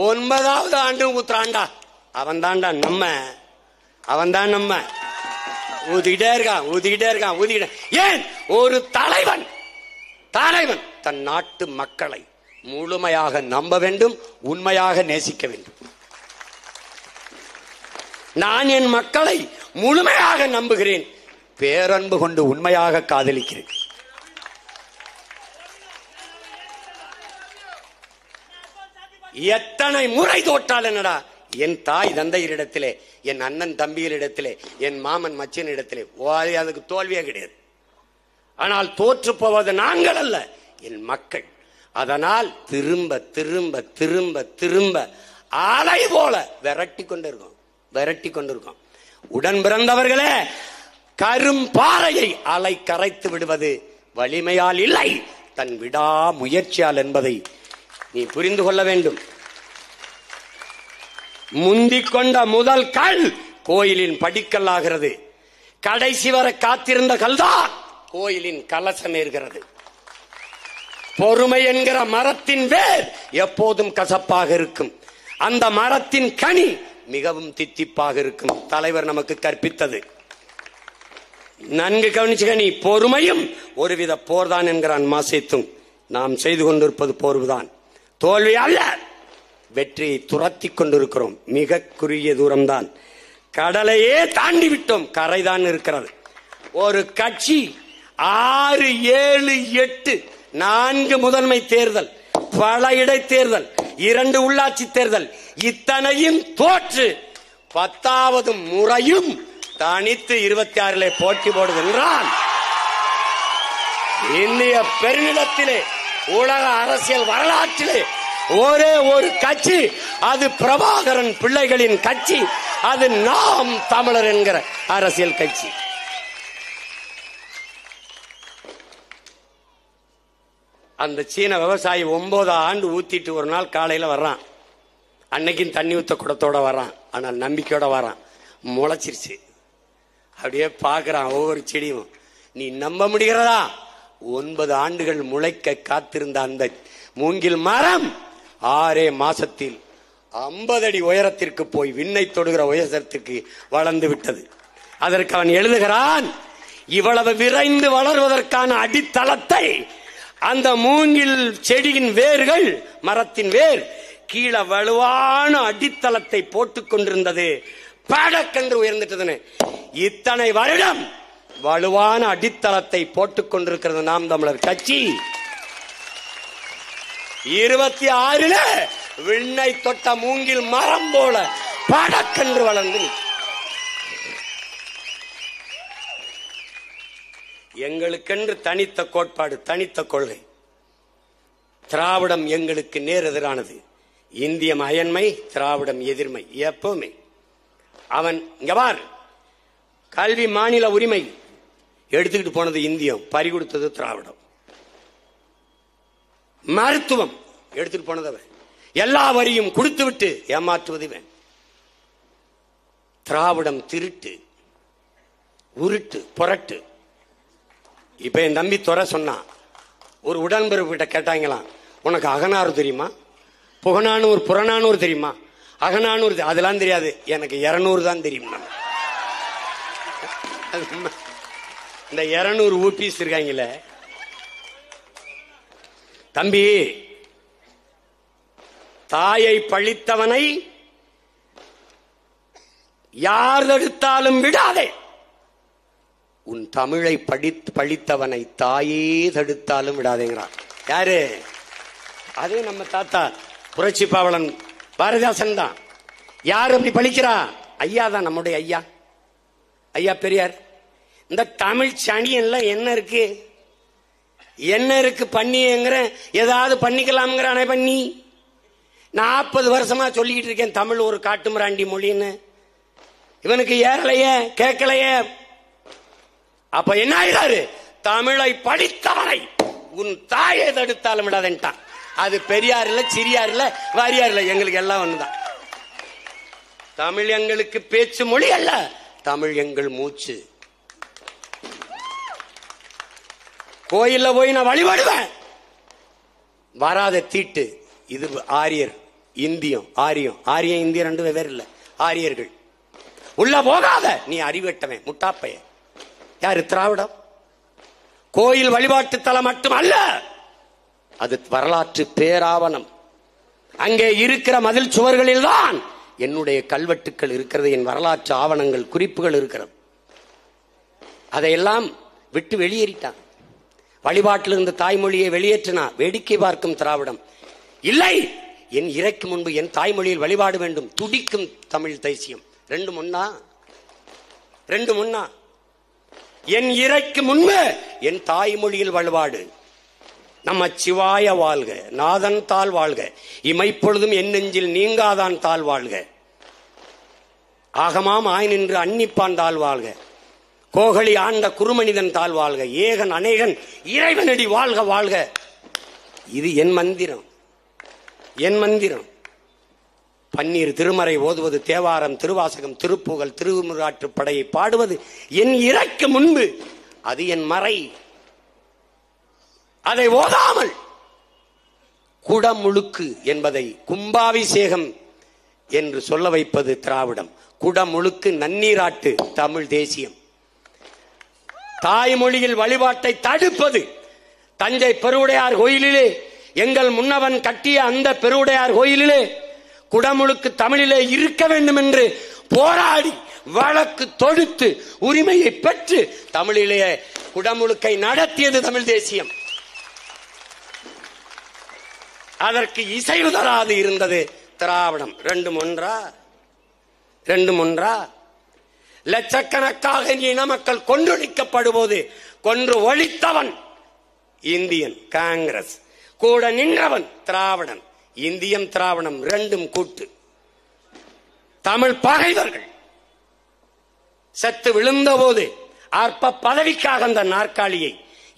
9வது ஆண்டு ஊத்துறான்டா. அவன் தான்டா நம்ம, அவன் தான் நம்ம. ஊதிக்கிட்டே இருக்கான் ஊதிக்கிட்டே இருக்கான் ஊதிக்கிட்டே. ஏன்? ஒரு தலைவன் தன் நாட்டு மக்களை முழுமையாக நம்ப வேண்டும், உண்மையாக நேசிக்க வேண்டும். நான் என் மக்களை முழுமையாக நம்புகிறேன், பேரன்பு கொண்டு உண்மையாக காதலிக்கிறேன். எத்தனை முறை தோற்றால் என்னடா, என் தாய் தந்தையரிடத்திலே, என் அண்ணன் தம்பிகளிடத்திலே, என் மாமன் மச்சனிடத்திலே அதுக்கு தோல்வியே கிடையாது. ஆனால் தோற்று போவது நாங்கள் அல்ல, என் மக்கள். அதனால் திரும்ப திரும்ப திரும்ப திரும்ப அலை போல விரட்டி கொண்டிருக்கோம். உடன் பிறந்தவர்களே, கரும் பாறையை அலை கரைத்து விடுவது வலிமையால் இல்லை, தன் விடா முயற்சியால் என்பதை நீ புரிந்து கொள்ள வேண்டும். முந்திக் கொண்ட முதல் கல் கோயிலின் படிக்கல்லாகிறது. கடைசி வரை காத்திருந்த கல்தான் கோயிலின் கலசம் ஏறுகிறது. பொறுமை என்கிற மரத்தின் வேர் எப்போதும் கசப்பாக இருக்கும். அந்த மரத்தின் கனி மிகவும் தித்திப்பாக இருக்கும். தலைவர் நமக்கு கற்பித்தது நன்கு கவனிச்சுக்கணி. பொறுமையும் ஒருவித போர்தான் என்கிறான் மாசேத்தும். நாம் செய்து கொண்டிருப்பது போர்வுதான், தோல்வி அல்ல. வெற்றியை துரத்தி கொண்டிருக்கிறோம். மிக குறுகிய தூரம்தான், கடலையே தாண்டி விட்டோம், கரைதான் இருக்கிறது. ஒரு கட்சி 6, 7, 8 4 முதன்மை தேர்தல், பல இடைத்தேர்தல், 2 உள்ளாட்சி தேர்தல், இத்தனையும் தோற்று 10வது முறையும் தனித்து 26 போட்டி போடுகின்றான். இந்திய பெருநிலத்திலே, உலக அரசியல் வரலாற்றிலே ஒரே ஒரு கட்சி, அது பிரபாகரன் பிள்ளைகளின் கட்சி, அது நாம் தமிழர் என்கிற அரசியல் கட்சி. அந்த சீன விவசாயி 9 ஆண்டு ஊத்திட்டு ஒரு நாள் காலையில வர்றான். அன்னைக்கும் தண்ணி ஊத்த குடத்தோட வர்றான், ஆனால் நம்பிக்கையோட வர்றான். முளைச்சிருச்சு. அப்படியே பாக்குறான் ஒவ்வொரு செடியும். நீ நம்ப முடிகிறதா? 9 ஆண்டுகள் முளைக்க காத்திருந்த அந்த மூங்கில் மரம் 6 மாசத்தில் 50 அடி உயரத்திற்கு போய் விண்ணை தொடுகிற உயரத்திற்கு வளர்ந்து விட்டது. அதற்கு அவன் எழுதுகிறான், இவ்வளவு விரைந்து வளர்வதற்கான அடித்தளத்தை அந்த மூங்கில் செடியின் வேர்கள், மரத்தின் வேர் கீழே வலுவான அடித்தளத்தை போட்டுக் கொண்டிருந்தது. படக்கென்று உயர்ந்துட்டதுன்னு இத்தனை வருடம் வலுவான அடித்தளத்தை போட்டுக் கொண்டிருக்கிறது நாம் தமிழர் கட்சி. 26 விண்ணை தொட்ட மூங்கில் மரம் போல படக்கென்று வளர்ந்து எங்களுக்கென்று தனித்த கோட்பாடு, தனித்த கொள்கை. திராவிடம் எங்களுக்கு நேர் எதிரானது. இந்தியம் அயன்மை, திராவிடம் எதிர்மை. எப்பவுமே அவன் இங்க பார், கல்வி மாநில உரிமை எடுத்துக்கிட்டு போனது இந்தியம், பறி கொடுத்தது திராவிடம். மருத்துவம் எடுத்துட்டு போனது எல்லா வரியும் கொடுத்து விட்டு ஏமாற்றுவது திராவிடம். திருட்டு, உருட்டு, புரட்டு. இப்ப என் தம்பி துறை சொன்னான், ஒரு உடன்பிறப்பு கிட்ட கேட்டாங்களாம், உனக்கு அகநானூறு தெரியுமா, புகநானூறு, புறநானூறு தெரியுமா? அகநானூறு அதெல்லாம் தெரியாது, எனக்கு 200 தான் தெரியும். இந்த 200 ஊபிஸ் இருக்காங்கல்ல தம்பி, தாயை பழித்தவனை யார் தடுத்தாலும் விடாதே, உன் தமிழை பழித்தவனை தாயே தடுத்தாலும் விடாதேங்கிறார். யாரு? அது நம்ம தாத்தா புரட்சி பாவலன் பாரதிதாசன் தான். யார் அப்படி பழிக்கிறா? ஐயா தான், நம்முடைய ஐயா, ஐயா பெரியார். இந்த தமிழ் சனியன்ல என்ன இருக்கு, என்ன இருக்கு பண்ணிங்கிற, ஏதாவது பண்ணிக்கலாம்ங்கிறானே பண்ணி. 40 வருஷமா சொல்லிக்கிட்டு இருக்கேன் தமிழ் ஒரு காட்டுமிராண்டி மொழின்னு. இவனுக்கு ஏறலையே, கேட்கலையே. அப்ப என்ன ஆயிடாரு? தமிழை படித்தவனை உன் தாயை தடுத்தாலும் விடாதேன்ட்டான். அது பெரியார் இல்ல, சிறியார் இல்ல, வாரியார் இல்ல, எங்களுக்கு எல்லாம் ஒண்ணுதான். தமிழ் எங்களுக்கு பேச்சு மொழி அல்ல, தமிழ் எங்கள் மூச்சு. கோயில்ல போய் நான் வழிபடுவேன், வராத தீட்டு. இது ஆரியர், இந்தியம், ஆரியம். ஆரியம் இந்தியம் 2 வெவ்வேறு இல்ல. ஆரியர்கள் உள்ள போகாத, நீ அறிவட்டவன், முட்டாப்பைய. யாரு? திராவிடம். கோயில் வழிபாட்டு தலம் மட்டும் அல்ல, அது வரலாற்று பேராவணம். அங்கே இருக்கிற மதில் சுவர்களில் தான் என்னுடைய கல்வெட்டுக்கள் இருக்கிறது, என் வரலாற்று ஆவணங்கள், குறிப்புகள் இருக்கிறது. அதையெல்லாம் விட்டு வெளியேறிட்டான். வழிபாட்டில் இருந்த தாய்மொழியை வெளியேற்றினா வேடிக்கை பார்க்கும் திராவிடம். இல்லை, என் இறைக்கு முன்பு என் தாய்மொழியில் வழிபாடு வேண்டும். துடிக்கும் தமிழ் தேசியம். ரெண்டு முன்னா என் இறைக்கு முன்பு என் தாய்மொழியில் வழிபாடு. நம்ம சிவாய வாழ்க, நாதன் தாள் வாழ்க, இமைப்பொழுதும் என் நெஞ்சில் நீங்காதான் தாள் வாழ்க, ஆகமாம் ஆய் நின்று அன்னிப்பான் தாள் வாழ்க, கோகலி ஆண்ட குறுமனிதன் தாள் வாழ்க, ஏகன் அநேகன் இறைவனடி வாழ்க வாழ்க. இது என் மந்திரம், என் மந்திரம். பன்னீர் திருமறை ஓதுவது, தேவாரம், திருவாசகம், திருப்புகழ், திருமுறாற்று படையை பாடுவது என் இறைக்கு முன்பு. அது என் மறை. அதை ஓதாமல் குடமுழுக்கு என்பதை கும்பாபிஷேகம் என்று சொல்ல வைப்பது திராவிடம். குடமுழுக்கு நன்னீராட்டு தமிழ் தேசியம். தாய்மொழியில் வழிபாட்டை தடுப்பது. தஞ்சை பெருவுடையார் கோயிலிலே, எங்கள் முன்னவன் கட்டிய அந்த பெருவுடையார் கோயிலிலே குடமுழுக்கு தமிழிலே இருக்க வேண்டும் என்று போராடி வழக்கு தொடுத்து உரிமையை பெற்று தமிழிலே குடமுழுக்கை நடத்தியது தமிழ் தேசியம். அதற்கு இசைவு தராது இருந்தது திராவிடம். ரெண்டும் ஒன்றா? லட்சக்கணக்காக இன மக்கள் கொன்றொழிக்கப்படும்போது கொன்று ஒழித்தவன் இந்தியன் காங்கிரஸ், கூட நின்றவன் திராவிடன். இந்தியம் திராவிடம் ரெண்டும் கூட்டு. தமிழ் பகைவர்கள் செத்து விழுந்த போது அற்ப பதவிக்காக அந்த நாற்காலியை,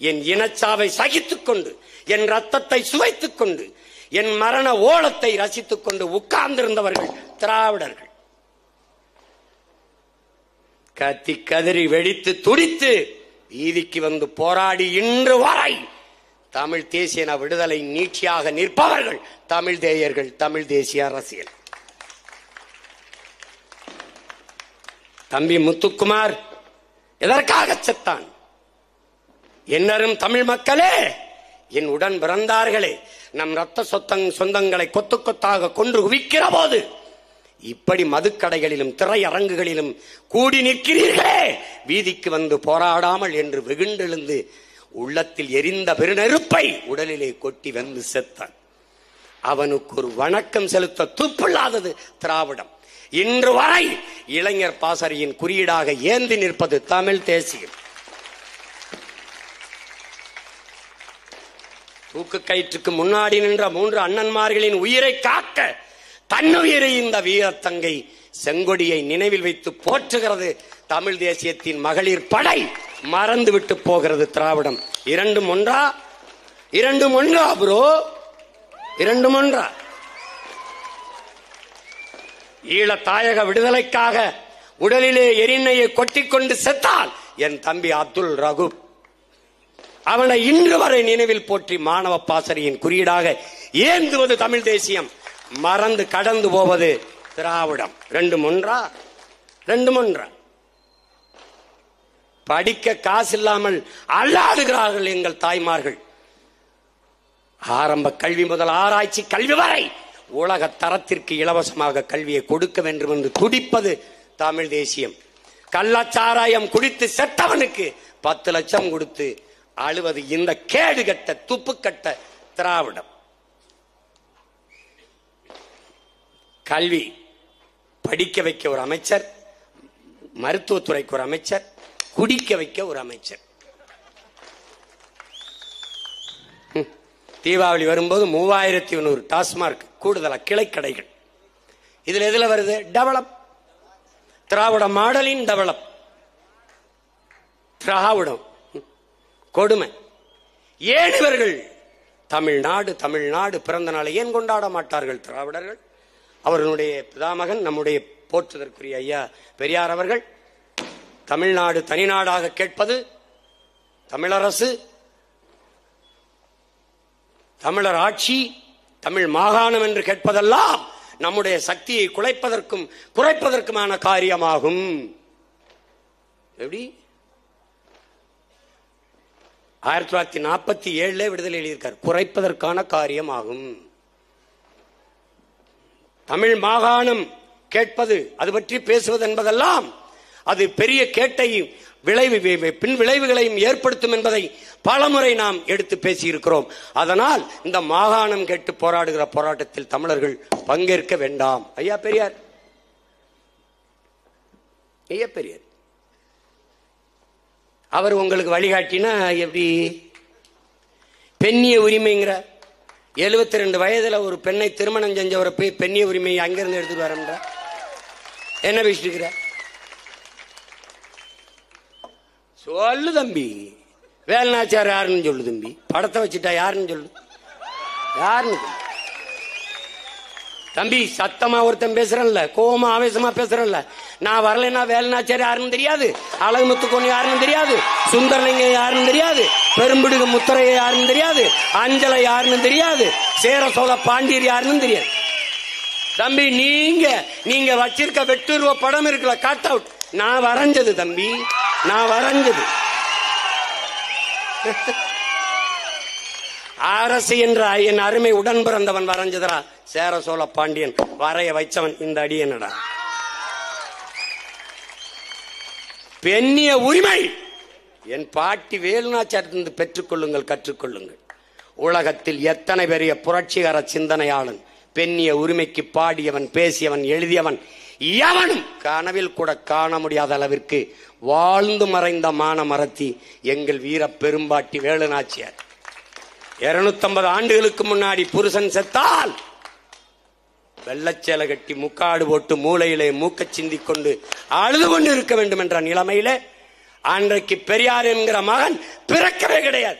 என் இனச்சாவை சகித்துக் கொண்டு, என் ரத்தத்தை சுவைத்துக் கொண்டு, என் மரண ஓலத்தை ரசித்துக் கொண்டு உட்கார்ந்திருந்தவர்கள் திராவிடர்கள். கத்தி கதறி வெடித்து துடித்து வீதிக்கு வந்து போராடி இன்று வரை தமிழ் தேசிய விடுதலை நீட்சியாக நிற்பவர்கள் தமிழ் தேயர்கள், தமிழ் தேசிய அரசியல். தம்பி முத்துக்குமார் எதற்காக செத்தான்? என்னரும் தமிழ் மக்களே, என் உடன் பிறந்தார்களே, நம் ரத்த சொந்தங்களை கொத்து கொத்தாக கொன்று குவிக்கிற போது இப்படி மதுக்கடைகளிலும் திரையரங்குகளிலும் கூடி நிற்கிறீர்களே, வீதிக்கு வந்து போராடாமல் என்று வெகுண்டெழுந்து உள்ளத்தில் எரிந்த பெருநெருப்பை உடலிலே கொட்டி வந்து செத்தான். அவனுக்கு ஒரு வணக்கம் செலுத்த துப்பில்லாதது திராவிடம். இன்று வரை இளைஞர் பாசறையின் குறியீடாக ஏந்தி நிற்பது தமிழ் தேசியம். தூக்கு கயிற்றுக்கு முன்னாடி நின்ற 3 அண்ணன்மார்களின் உயிரை காக்க தன்னுயிரை இந்த வீரத்தங்கை செங்கொடியை நினைவில் வைத்து போற்றுகிறது தமிழ் தேசியத்தின் மகளிர் படை. மறந்துவிட்டு போகிறது திராவிடம். இரண்டும் ஒன்றா ப்ரோ? இரண்டும் ஒன்றா? ஈழ தாயக விடுதலைக்காக உடலிலே எரிணையை கொட்டிக்கொண்டு செத்தால் என் தம்பி அப்துல் ரகுப், அவனை இன்று வரை நினைவில் போற்றி மாணவ பாசறையின் குறியீடாக ஏந்துவது தமிழ் தேசியம். மறந்து கடந்து போவது திராவிடம். ரெண்டும் ஒன்றா? படிக்க காசு இல்லாமல் அல்லாடுகிறார்கள் எங்கள் தாய்மார்கள். ஆரம்ப கல்வி முதல் ஆராய்ச்சி கல்வி வரை உலக தரத்திற்கு இலவசமாக கல்வியை கொடுக்க வேண்டும் என்று துடிப்பது தமிழ் தேசியம். கள்ளச்சாராயம் குடித்து செத்தவனுக்கு 10 லட்சம் கொடுத்து அழுவது இந்த கேடு கட்ட துப்பு கட்ட திராவிடம். கல்வி படிக்க வைக்க ஒரு அமைச்சர், மருத்துவத்துறைக்கு ஒரு அமைச்சர், குடிக்க வைக்க ஒரு அமைச்சர். தீபாவளி வரும்போது 3100 டாஸ்மார்க் கூடுதலா கிளைக்கடைகள். இதுல எதுல வருது? டெவலப். திராவிட மாடலின் டெவலப். திராவிடம் கொடுமை. ஏன் இவர்கள் தமிழ்நாடு பிறந்த நாளை ஏன் கொண்டாட மாட்டார்கள் திராவிடர்கள்? அவர்களுடைய பிதாமகன் நம்முடைய போற்றுதற்குரிய ஐயா பெரியார் அவர்கள் தமிழ்நாடு தனிநாடாக கேட்பது, தமிழரசு, தமிழர் ஆட்சி, தமிழ் மாகாணம் என்று கேட்பதெல்லாம் நம்முடைய சக்தியை குலைப்பதற்கும் குறைப்பதற்குமான காரியமாகும். எப்படி 1947 விடுதலை எழுதியிருக்கார். குறைப்பதற்கான காரியமாகும். தமிழ் மாகாணம் கேட்பது, அது பற்றி பேசுவது என்பதெல்லாம் அது பெரிய கேட்டை பின் விளைவுகளையும் ஏற்படுத்தும் என்பதை பலமுறை நாம் எடுத்து பேசியிருக்கிறோம். அதனால் இந்த மாகாணம் கேட்டு போராடுகிற போராட்டத்தில் தமிழர்கள் பங்கேற்க வேண்டாம். ஐயா பெரியார் அவர் உங்களுக்கு வழிகாட்டினா எப்படி? பெண்ணிய உரிமைங்கிற 72 வயதுல ஒரு பெண்ணை திருமணம் செஞ்சவரை போய் பெண்ணிய உரிமையை அங்கிருந்து எடுத்துட்டு வரன்ற என்ன பேசிட்டு சொல்லு தம்பி. வேலுநாச்சியார் யாருன்னு சொல்லு தம்பி. படத்தை வச்சுட்டா யாருன்னு சொல்லு. யாருன்னு தம்பி? சத்தமா ஒருத்தன் பேசுறேன்ல, கோவமா ஆவேசமா பேசுறேன்ல. நான் வரலன்னா வேலுநாச்சியார் யாருன்னு தெரியாது, அழகுமுத்துக்கோன் யாருன்னு தெரியாது, சுந்தரலிங்கம் யாருன்னு தெரியாது, பெரும்பிடுகு முத்தரைய யாருன்னு தெரியாது, அஞ்சலை யாருன்னு தெரியாது, சேர சோழ பாண்டியர் யாருன்னு தெரியாது. தம்பி நீங்க வச்சிருக்க வெட்டுருவ படம் இருக்குல்ல, கட் அவுட், நான் வரைஞ்சது தம்பி, நான் வரைஞ்சது. அரசு என்ற என் அருமை உடன் பிறந்தவன் வரைஞ்சதா? சேர சோழ பாண்டியன் வரைய வைச்சவன் இந்த அடியனடா. பெண்ணிய உரிமை என் பாட்டி வேலுநாச்சியாரிலிருந்து பெற்றுக் கொள்ளுங்கள், கற்றுக்கொள்ளுங்கள். உலகத்தில் எத்தனை பெரிய புரட்சிகர சிந்தனையாளன், பெண்ணிய உரிமைக்கு பாடியவன், பேசியவன், எழுதியவன் எவனும் கனவில் கூட காண முடியாத அளவிற்கு வாழ்ந்து மறைந்த மான மரத்தி எங்கள் வீர பெரும்பாட்டி வேலுநாச்சியார். 250 ஆண்டுகளுக்கு முன்னாடி புருஷன் செத்தால் வெள்ளச்சேலை கட்டி முக்காடு போட்டு மூளையிலே மூக்க சிந்தி கொண்டு அழுது கொண்டு இருக்க வேண்டும் என்ற நிலைமையில அன்றைக்கு பெரியார் என்கிற மகன் பிறக்கவே கிடையாது.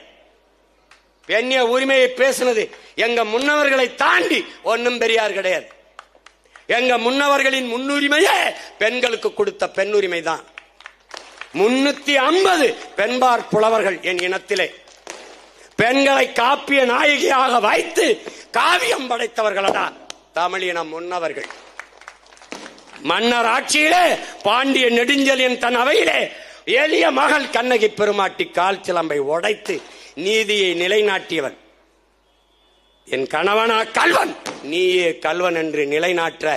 பெண்ணிய உரிமையை பேசினது எங்க முன்னவர்களை தாண்டி ஒன்னும் பெரியார் கிடையாது. எங்க முன்னவர்களின் முன்னுரிமையே பெண்களுக்கு கொடுத்த பெண் உரிமை தான். 350 பெண்பார் புலவர்கள் என் இனத்திலே பெண்களை காப்பிய நாயகியாக வைத்து காவியம் படைத்தவர்களடா தமிழின முன்னவர்கள். மன்னர் ஆட்சியிலே பாண்டிய நெடுஞ்செழியன் தன் அவையிலே எளிய மகள் கண்ணகி பெருமாட்டி கால் சிலம்பை உடைத்து நீதியை நிலைநாட்டியவன். என் கணவனா கல்வன், நீயே கல்வன் என்று நிலைநாட்ட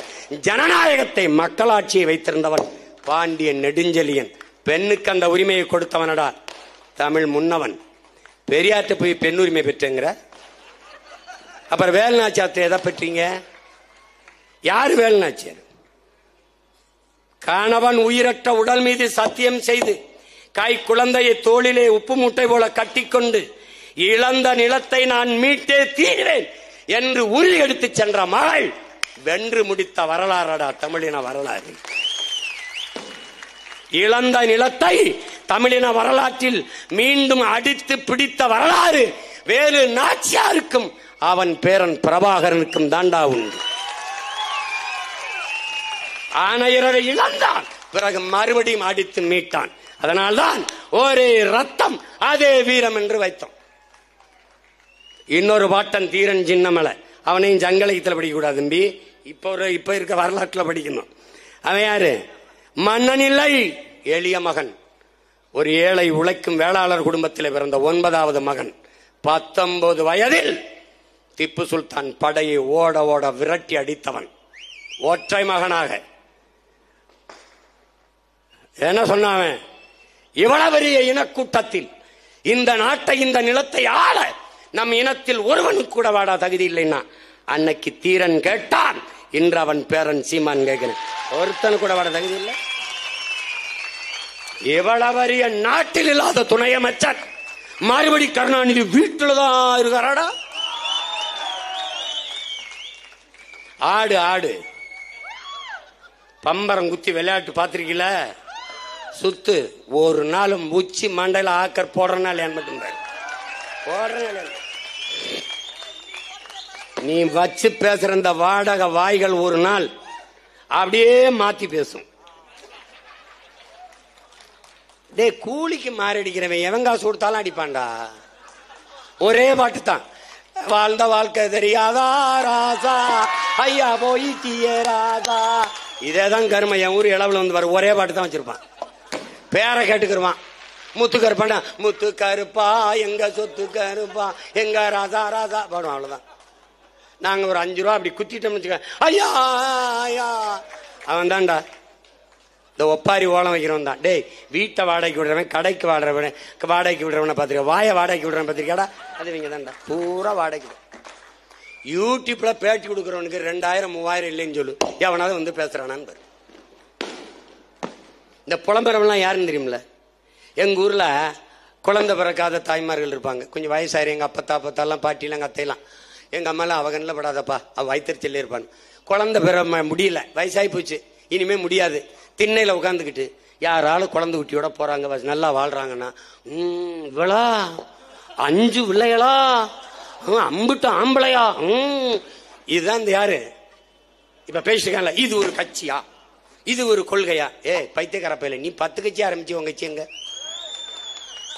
ஜனநாயகத்தை மக்களாட்சியை வைத்திருந்தவன் பாண்டிய நெடுஞ்செழியன். பெண்ணுக்கு அந்த உரிமையை கொடுத்தவனடா தமிழ் முன்னவன். பெரியார்ட்ட போய் பெண் உரிமை பெற்றங்கிற. அப்புறம் வேலுநாச்சியார்ட்ட எதை பெற்றீங்க? யாரு வேலுநாச்சியார்? கணவன் உயிரற்ற உடல் மீது சத்தியம் செய்து கை குழந்தையை தோளிலே உப்பு மூட்டை போல கட்டிக்கொண்டு இழந்த நிலத்தை நான் மீட்டே தீர்வேன் என்று உறுதி எடுத்து சென்ற மகள் வென்று முடித்த வரலாறடா தமிழின வரலாறு. இழந்த நிலத்தை தமிழின வரலாற்றில் மீண்டும் அடித்து பிடித்த வரலாறு வேலு நாச்சியாருக்கும் அவன் பேரன் பிரபாகரனுக்கும் தாண்டா உண்டு. ஆணையரை இழந்தான், பிறகு மறுபடியும் அடித்து மீட்டான். அதனால்தான் ஒரே ரத்தம் அதே வீரம் என்று வைத்தோம். இன்னொரு பாட்டன் தீரன் சின்னமலை, அவனையும் சங்கலயத்தில் படிக்க கூடாது தம்பி, இப்ப இருக்க வரலாற்றுல படிக்கணும். அவன் யாரு? மன்னன் இல்லை, எளிய மகன். ஒரு ஏழை உழைக்கும் வேளாளர் குடும்பத்தில் பிறந்த 9வது மகன். 19 வயதில் திப்பு சுல்தான் படையை ஓட ஓட விரட்டி அடித்தவன். ஒற்றை மகனாக என்ன சொன்னான்? இவ்வளவு பெரிய இனக்கூட்டத்தில் இந்த நாட்டை இந்த நிலத்தை ஆள நம் இனத்தில் ஒருவனுக்கு கூட வாடா தகுதி இல்லைன்னா அன்னைக்கு தீரன் கேட்டான், இன்று அவன் பேரன் சீமான் கேட்கிறேன், ஒருத்தனு கூட வாட தகுதி இல்லை. இவ்வளவு பெரிய நாட்டில் இல்லாத துணை அமைச்சர் மறுபடி கருணாநிதி வீட்டில்தான் இருக்கிறாடா. ஆடு ஆடு பம்பரம் குத்தி விளையாட்டு பாத்திருக்கீல, சுத்து ஒரு நாளும் உச்சி மண்டையில ஆக்கர் போடுறனால நீ வச்சு பேசுற இந்த வாடகை வாய்கள் ஒரு நாள் அப்படியே மாத்தி பேசும். டே கூலிக்கு மாரடிக்கிறவன் எவன் காசு கொடுத்தாலும் அடிப்பான்டா. ஒரே பாட்டு தான், வாழ்ந்த வாழ்க்கை தெரியாதா ராசா ஐயா போய் தீய ராசா. இதேதான் கருமை. என் ஊர் இளவுல வந்து வர ஒரே பாட்டு தான் வச்சிருப்பான். பேரை கேட்டுக்கிருவான், முத்து கருப்பாண்டா, முத்து கருப்பா எங்க சொத்து கருப்பா எங்க ராசா ராசா பாடுவோம். அவ்வளவுதான். நாங்க ஒரு 5 ரூபா அப்படி குத்திட்டோம்னு வச்சுக்க, ஐயா ஐயா அவன் தான்டா. இந்த ஒப்பாரி ஓலம் வைக்கிறவன் தான். டேய், வீட்டை வாடகைக்கு விடுறவன், கடைக்கு வாடகைக்கு விடுறவனை பார்த்துருக்க, வாயை வாடகைக்கு விடுறவன் பார்த்துருக்காடா, அது இவங்க தான்டா பூரா வாடகை. யூடியூப்ல பேட்டி கொடுக்குறவனுக்கு 2000 3000 இல்லைன்னு சொல்லு, எவனாவது வந்து பேசுறானான்னு பாரு. இந்த புலம்பெறவெல்லாம் யாருன்னு தெரியுமில்ல? எங்க ஊர்ல குழந்தை பிறக்காத தாய்மார்கள் இருப்பாங்க, கொஞ்சம் வயசாயிரு. எங்க அப்பத்தாலாம் பாட்டிலாம் எங்க அத்தையெல்லாம், எங்க அம்மாலாம் அவகன்ல படாதப்பா, அவ வயிற்றுச்சல்லே இருப்பான்னு. குழந்தை பெற முடியல, வயசாகி போச்சு, இனிமே முடியாது. திண்ணையில உட்காந்துக்கிட்டு யாராலும் குழந்தை குட்டியோட போறாங்க, நல்லா வாழ்றாங்கன்னா, இவளா 5 பிள்ளைகளா, அம்பிட்டு ஆம்பளையா, இதுதான் இந்த யாரு இப்ப பேசிருக்காங்கல்ல, இது ஒரு கட்சியா, இது ஒரு கொள்கையா? பைத்தியக்கார பையல, நீ 10 கட்சி ஆரம்பிச்சு உங்க கட்சி எங்க?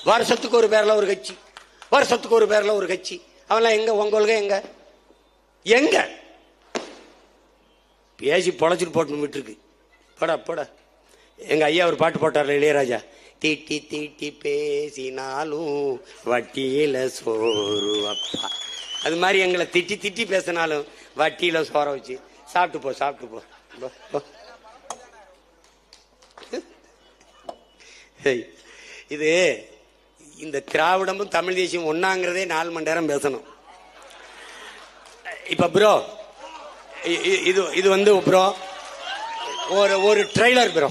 வருஷத்துக்கு ஒரு பேர்ல ஒரு கட்சி, வருஷத்துக்கு ஒரு பேர்ல ஒரு கட்சி, அவெல்லாம் எங்க? உங்க கொள்கை எங்க? எங்க பேசி பொழைச்சிட்டு போட்டு விட்டு இருக்கு. போடா போட. எங்க ஐயா ஒரு பாட்டு போட்டார்ல, இளையராஜா, தீட்டி தீட்டி பேசினாலும் வட்டியில சோறு அப்பா. அது மாதிரி எங்களை திட்டி திட்டி பேசினாலும் வட்டியில சோற வச்சு சாப்பிட்டு போ, சாப்பிட்டு போ. இது இந்த திராவிடமும் தமிழ் தேசியம் ஒன்னாங்கிறதே 4 மணி நேரம் பேசணும். இப்ப ப்ரோ, இது வந்து ப்ரோ ஒரு ட்ரெய்லர் ப்ரோ,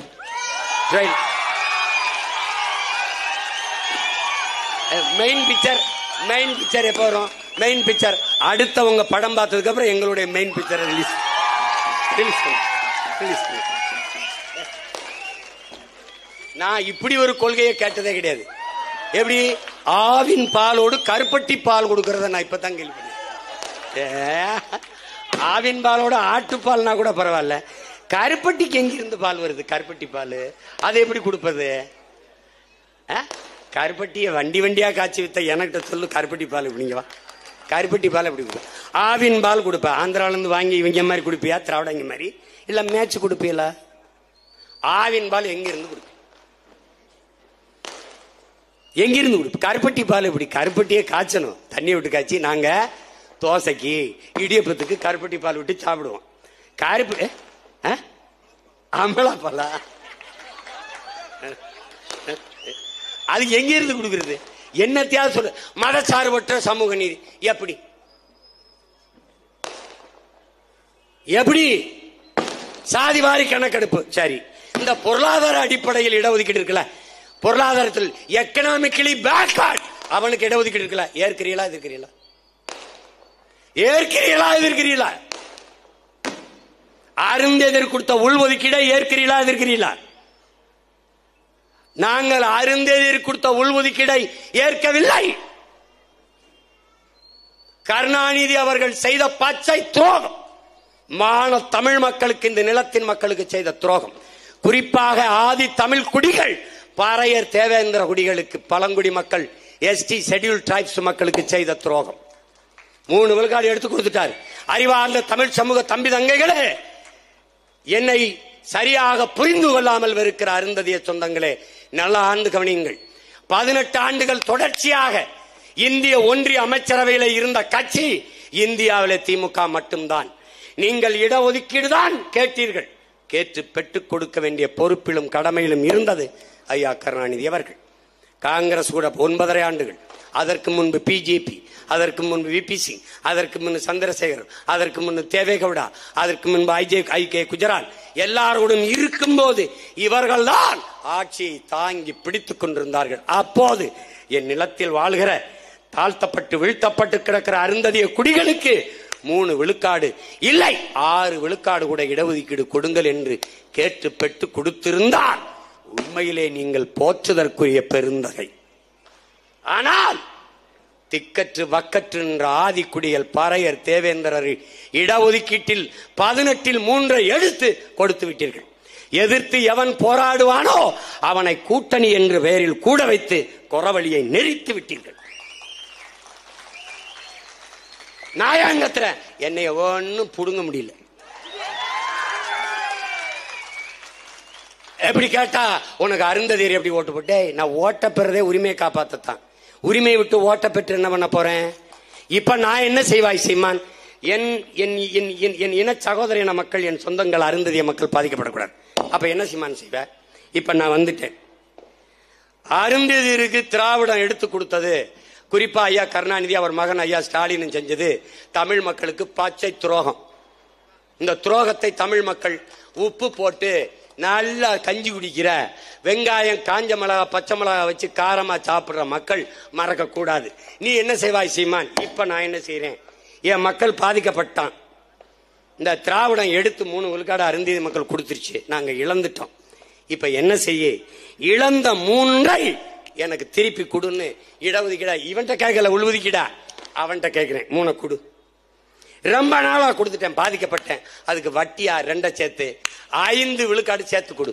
மெயின் பிக்சர் எப்போ வரும்? மெயின் பிக்சர் அடுத்தவங்க படம் பார்த்ததுக்கு அப்புறம் எங்களுடைய மெயின் பிக்சரை ரிலீஸ் பண்ணு. நான் இப்படி ஒரு கொள்கையை கேட்டதே கிடையாது. எப்படி ஆவின் பாலோடு கருப்பட்டி பால் கொடுக்கறத நான் இப்பதான் கேள்விப்பட்டேன். ஆவின் பாலோட ஆட்டுப்பால்னா கூட பரவாயில்ல, கருப்பட்டிக்கு எங்கிருந்து பால் வருது? கருப்பட்டி பால் அதை எப்படி கொடுப்பது? கருப்பட்டியை வண்டியா காய்ச்சி வித்த எனக்கு சொல்லு, கருப்பட்டி பால் இப்படிங்க வா, கருப்பட்டி பால் எப்படி கொடுப்ப? ஆவின் பால் கொடுப்ப. ஆந்திரால இருந்து வாங்கி இவங்க மாதிரி கொடுப்பியா, திராவிடங்க மாதிரி, இல்ல மேட்ச் கொடுப்பீல? ஆவின் பால் எங்கிருந்து கொடுப்ப? எங்கிருந்து கொடுப்ப? கருப்பட்டி பால் எப்படி? கருப்பட்டியே காய்ச்சணும், தண்ணி விட்டு காய்ச்சி நாங்க தோசைக்கு இடியப்பத்துக்கு கருப்பட்டி பால் விட்டு சாப்பிடுவோம். கருப்பு அம்பளா பாலா அது எங்க இருந்து கொடுக்கிறது? என்னத்தையாவது சொல்லு. மதச்சார்பற்ற சமூக நீதி எப்படி? எப்படி சாதிவாரி கணக்கெடுப்பு? சரி, இந்த பொருளாதார அடிப்படையில் இடஒதுக்கீடு இருக்குல்ல, பொருளாதாரத்தில் எக்கனாமிக்கலி பேக்வர்ட் அவனுக்கு இடஒதுக்கீடு இருக்குல்ல, ஏற்கிறீங்களா எதிர்க்கிறீங்களா? ஏற்கிறீங்களா எதிர்க்கிறீங்களா? அருந்ததியர் கொடுத்த உள்ஒதுக்கீடை ஏற்கிறீங்களா எதிர்க்கிறீங்களா? நாங்கள் அருந்ததியர் கொடுத்த உள்ஒதுக்கீடை ஏற்கவில்லை. கருணாநிதி அவர்கள் செய்த பச்சை துரோகம், மான தமிழ் மக்களுக்கு, இந்த நிலத்தின் மக்களுக்கு செய்த துரோகம். குறிப்பாக ஆதி தமிழ் குடிகள், பாறையர் தேவேந்திர குடிகளுக்கு, பழங்குடி மக்கள், எஸ்டி ஷெட்யூல் டிரைப்ஸ் மக்களுக்கு செய்த துரோகம். 3 விழுக்காடு எடுத்து கொடுத்துட்டார். அறிவார்ந்த தமிழ் சமூக தம்பி தங்கைகளே, என்னை சரியாக புரிந்து கொள்ளாமல் இருக்கிற அருந்ததிய சொந்தங்களே, நல்ல ஆண்டு கவனியுங்கள். 18 ஆண்டுகள் தொடர்ச்சியாக இந்திய ஒன்றிய அமைச்சரவையில் இருந்த கட்சி இந்தியாவிலே திமுக மட்டும்தான். நீங்கள் இடஒதுக்கீடு தான் கேட்டீர்கள், கேட்டு பெற்றுக் கொடுக்க வேண்டிய பொறுப்பிலும் கடமையிலும் இருந்தது ஐயா கருணாநிதி அவர்கள். காங்கிரஸ் கூட 9.5 ஆண்டுகள், அதற்கு முன்பு பிஜேபி, அதற்கு முன்பு விபிசி, அதற்கு முன்பு சந்திரசேகர், அதற்கு முன்பு தேவேகவுடா, அதற்கு முன்பு ஐகே குஜரால், எல்லாரோடும் இருக்கும் போது இவர்கள் தான் ஆட்சியை தாங்கி பிடித்துக் கொண்டிருந்தார்கள். அப்போது என் நிலத்தில் வாழ்கிற தாழ்த்தப்பட்டு வீழ்த்தப்பட்டு கிடக்கிற அருந்ததிய குடிகளுக்கு 3 விழுக்காடு இல்லை 6 விழுக்காடு கூட இடஒதுக்கீடு கொடுங்கள் என்று கேட்டு பெற்று கொடுத்திருந்தார் உண்மையிலே நீங்கள் போற்றுதற்குரிய பெருந்தகை. ஆனால் திக்கற்று வக்கற்று என்ற ஆதிக்குடிகள் பாறையர் தேவேந்திரர் இடஒதுக்கீட்டில் 18இல் 3 எடுத்து கொடுத்து விட்டீர்கள். எதிர்த்து எவன் போராடுவானோ அவனை கூட்டணி என்ற பெயரில் கூட வைத்து குறவழியை நெறித்து விட்டீர்கள். நாயாங்கத்துல என்னைய ஒன்னும் புடுங்க முடியல. எப்படி கேட்டா உனக்கு அருந்ததியர் எப்படி ஓட்டு போட்டே? நான் ஓட்ட பெறதே உரிமையை காப்பாத்தான். உரிமையை விட்டு ஓட்ட பெற்று என்ன பண்ண போறேன்? இப்ப நான் என்ன செய்வாய் சீமான்? என் இன சகோதரின மக்கள், என் சொந்தங்கள், அருந்ததிய மக்கள் பாதிக்கப்படக்கூடாது. அப்ப என்ன செய்வ? இப்ப நான் வந்துட்டேன். அருந்ததியருக்கு திராவிடம் எடுத்து கொடுத்தது, குறிப்பா ஐயா கருணாநிதி அவர் மகன் ஐயா ஸ்டாலின் செஞ்சது தமிழ் மக்களுக்கு பச்சை துரோகம். இந்த துரோகத்தை தமிழ் மக்கள் உப்பு போட்டு நல்லா கஞ்சி குடிக்கிற, வெங்காயம் காஞ்ச மிளகா பச்சை மிளகா வச்சு காரமா சாப்பிடுற மக்கள் மறக்க கூடாது. நீ என்ன செய்வாய் சீமான்? இப்ப நான் என்ன செய்யறேன்? என் மக்கள் பாதிக்கப்பட்டான். இந்த திராவிடம் எடுத்து 3 விழுக்காடு அருந்ததி மக்கள் கொடுத்துருச்சு, நாங்க இழந்துட்டோம். இப்ப என்ன செய்ய? இழந்த 3ஐ எனக்கு திருப்பி கொடுன்னு இடஒதுக்கீடா இவன்கிட்ட கேட்கல, உள்ஒதுக்கீடா அவன்கிட்ட கேட்கிறேன். 3 கொடு. ரொம்ப நாளா கொடுத்துட்டேன், பாதிக்கப்பட்டேன். அதுக்கு வட்டியா 2 சேர்த்து 5 விழுக்காடு சேர்த்து கொடு.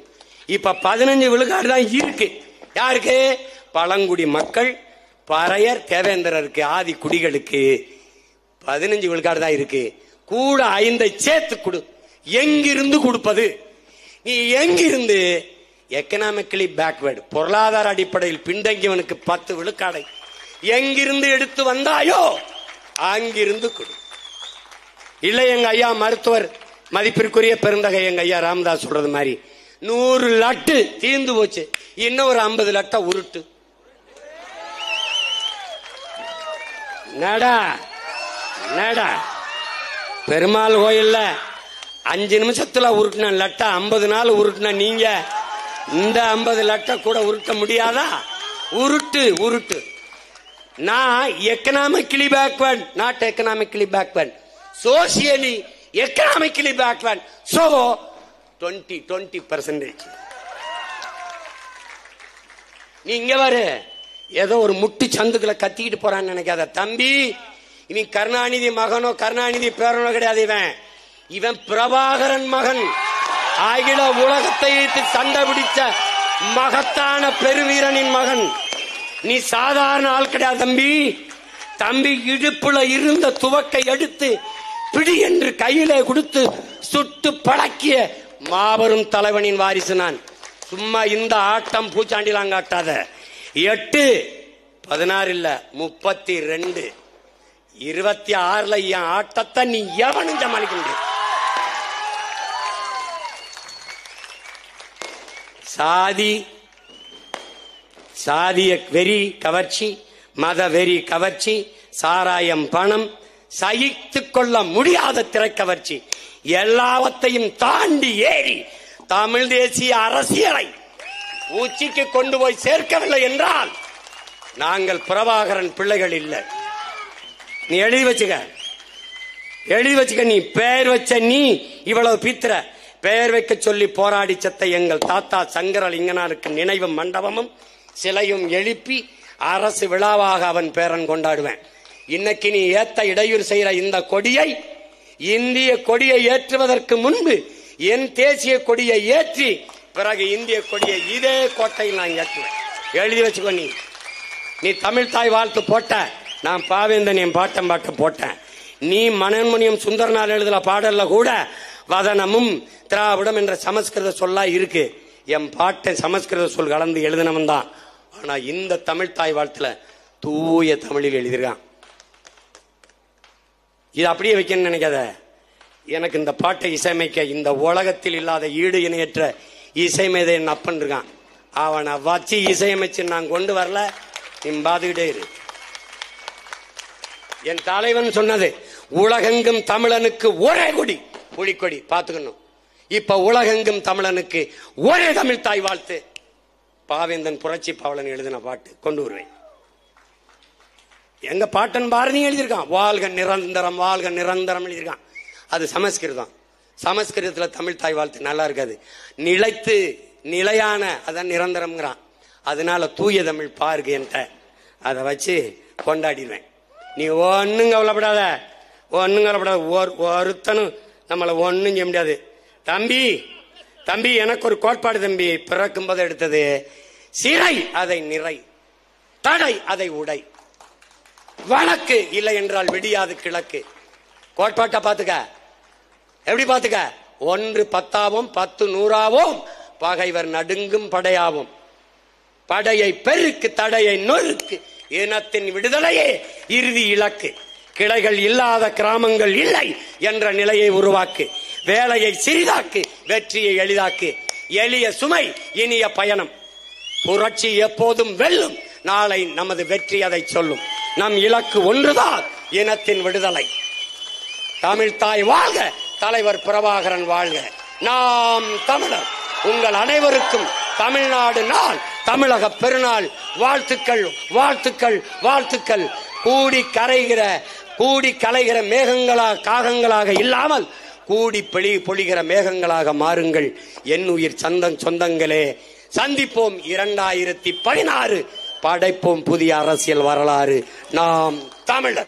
இப்ப 15 விழுக்காடு தான் இருக்கு. யாருக்கு? பழங்குடி மக்கள், பறையர், தேவேந்திரருக்கு, ஆதி குடிகளுக்கு 15 விழுக்காடு தான் இருக்கு. கூட 5 சேர்த்து கொடு. எங்கிருந்து கொடுப்பது? நீ எங்கிருந்து? எக்கனாமிக்கலி பேக்வேர்டு, பொருளாதார அடிப்படையில் பின்தங்கியவனுக்கு 10 விழுக்காடை எங்கிருந்து எடுத்து வந்தாயோ அங்கிருந்து கொடு. இல்லை, எங்க ஐயா மருத்துவர் மதிப்பிற்குரிய பெருந்தகை எங்க ஐயா ராமதாஸ் சொல்றது மாதிரி 100 லட்டு தீர்ந்து போச்சு, இன்னும் ஒரு 50 லட்ட உருட்டு. நடா நடா பெருமாள் கோயில்ல 5 நிமிஷத்துல உருட்டின லட்ட 50 நாள் உருட்டின நீங்க இந்த 50 லட்ட கூட உருட்ட முடியாதா? உருட்டு உருட்டு. நான் economically backward, not economically backward, socially economically backward. So 20%. நீ இங்க வரு, ஏதோ ஒரு முட்டி சந்துக்களை கத்திக்கிட்டு போறான்னு நினைக்காத தம்பி. இவன் கருணாநிதி மகனோ கருணாநிதி பேரனோ கிடையாது. இவன் பிரபாகரன் மகன், அகில உலகத்தை சண்டை பிடிச்ச மகத்தான பெருவீரனின் மகன். நீ சாதாரண ஆள் கிடையாது தம்பி. தம்பி இடுப்புல இருந்த துவக்கை எடுத்து பிடி என்று கையிலே கொடுத்து சுட்டு பழக்கிய மாபெரும் தலைவனின் வாரிசு நான். சும்மா இந்த ஆட்டம் பூச்சாண்டிலாம் காட்டாத. 8, 16 இல்ல 32, 26ல என் ஆட்டத்தை நீ எவனும் சமாளிக்க முடியும். சாதிய வெறி கவர்ச்சி, மத வெறி கவர்ச்சி, சாராயம், பணம், சகித்துக் கொள்ள முடியாத திரைக்கவர்ச்சி எல்லாவற்றையும் தாண்டி ஏறி தமிழ் தேசிய அரசியலை உச்சிக்கு கொண்டு போய் சேர்க்கவில்லை என்றால் நாங்கள் பிரபாகரன் பிள்ளைகள் இல்லை. நீ எழுதி வச்சுக்க. நீ பெயர் வச்ச நீ இவ்வளவு பித்திர பெயர் வைக்க சொல்லி போராடி செத்த எங்கள் தாத்தா சங்கரலிங்கனாருக்கு நினைவு மண்டபமும் சிலையும் எழுப்பி அரசு விழாவாக அவன் பேரன் கொண்டாடுவேன். இன்னைக்கு நீ ஏத்த இடையூறு செய்யற இந்த கொடியை, இந்திய கொடியை ஏற்றுவதற்கு முன்பு என் தேசிய கொடியை ஏற்றி பிறகு இந்திய கொடியை இதே கோட்டையில் நான் ஏற்றுவேன். எழுதி வச்சுக்கோ. நீ தமிழ் தாய் வாழ்த்து போட்ட, நான் பாவேந்தன் என் பாட்டம் பாட்ட போட்டேன். நீ மனோன்மணியம் சுந்தரனார் எழுதுல பாடல்ல கூட வதனமும் திராவிடம் என்ற சமஸ்கிருத சொல்லா இருக்கு. என் பாட்டை சமஸ்கிருத சொல் கலந்து எழுதினவன் தான். ஆனா இந்த தமிழ் தாய் வாழ்த்துல தூய தமிழில் எழுதிருக்கான். இது அப்படியே வைக்கணும்னு நினைக்காத. எனக்கு இந்த பாட்டை இசையமைக்க இந்த உலகத்தில் இல்லாத ஈடு இணையற்ற இசைமேதை என் அப்பன் இருக்கான். அவனை வச்சு இசையமைச்சு நான் கொண்டு வரல, நீ பாத்துக்கிட்டே இரு. என் தலைவன் சொன்னது உலகெங்கும் தமிழனுக்கு ஒரே கொடி, புலிக்கொடி. பாத்துக்கணும். இப்ப உலகெங்கும் தமிழனுக்கு ஒரே தமிழ் தாய் வாழ்த்து. பாவேந்தன் புரட்சி பாவலன் எழுதின பாட்டு கொண்டு வருவேன். எங்க பாட்டன் பாரதி எழுதியிருக்கான். வாழ்க நிரந்தரம், வாழ்க நிரந்தரம் எழுதியிருக்கான். அது சமஸ்கிருதம். சமஸ்கிருதத்துல தமிழ் தாய் வாழ்த்து நல்லா இருக்காது. நிலைத்து நிலையான அதான் நிரந்தரம்ங்கிறான். அதனால தூய தமிழ் பாருங்க என்கிட்ட, அதை வச்சு கொண்டாடிடுவேன். நீ ஒன்னும் கவலைப்படாத, ஒருத்தனும் நம்மளை ஒன்னும் செய்ய முடியாது. தம்பி எனக்கு ஒரு கோட்பாடு தம்பி. பிறக்கும் போது எடுத்தது சிறை அதை நிறை, தடை அதை உடை, வழக்கு இல்லை என்றால் விடியாது கிழக்கு. கோட்பாட்டை பாத்துக்க. எப்படி பாத்துக்க? 1 10ஆவும் 10 100ஆவும் பகைவர் நடுங்கும் படையாவும். படையை பெருக்கு, தடையை நொறுக்கு, இனத்தின் விடுதலையே இறுதி இலக்கு. கிளைகள் இல்லாத கிராமங்கள் இல்லை என்ற நிலையை உருவாக்கு. வேலையை சிறிதாக்கு, வெற்றியை எளிதாக்கு. எளிய சுமை, இனிய பயணம். புரட்சி எப்போதும் வெல்லும். நாளை நமது வெற்றி அதை சொல்லும். நம் இலக்கு ஒன்றுதான், இனத்தின் விடுதலை. தமிழ்தாய் வாழ்க, தலைவர் பிரபாகரன் வாழ்க. நாம் தமிழர். உங்கள் அனைவருக்கும் தமிழ்நாடு நாள், தமிழக பெருநாள் வாழ்த்துக்கள், வாழ்த்துக்கள், வாழ்த்துக்கள். கூடி கலைகிற காகங்களாக இல்லாமல் கூடி பொழிகிற மேகங்களாக மாறுங்கள். என் உயிர் சொந்தங்களே, சந்திப்போம் 2016, படைப்போம் புதிய அரசியல் வரலாறு. நாம் தமிழர்.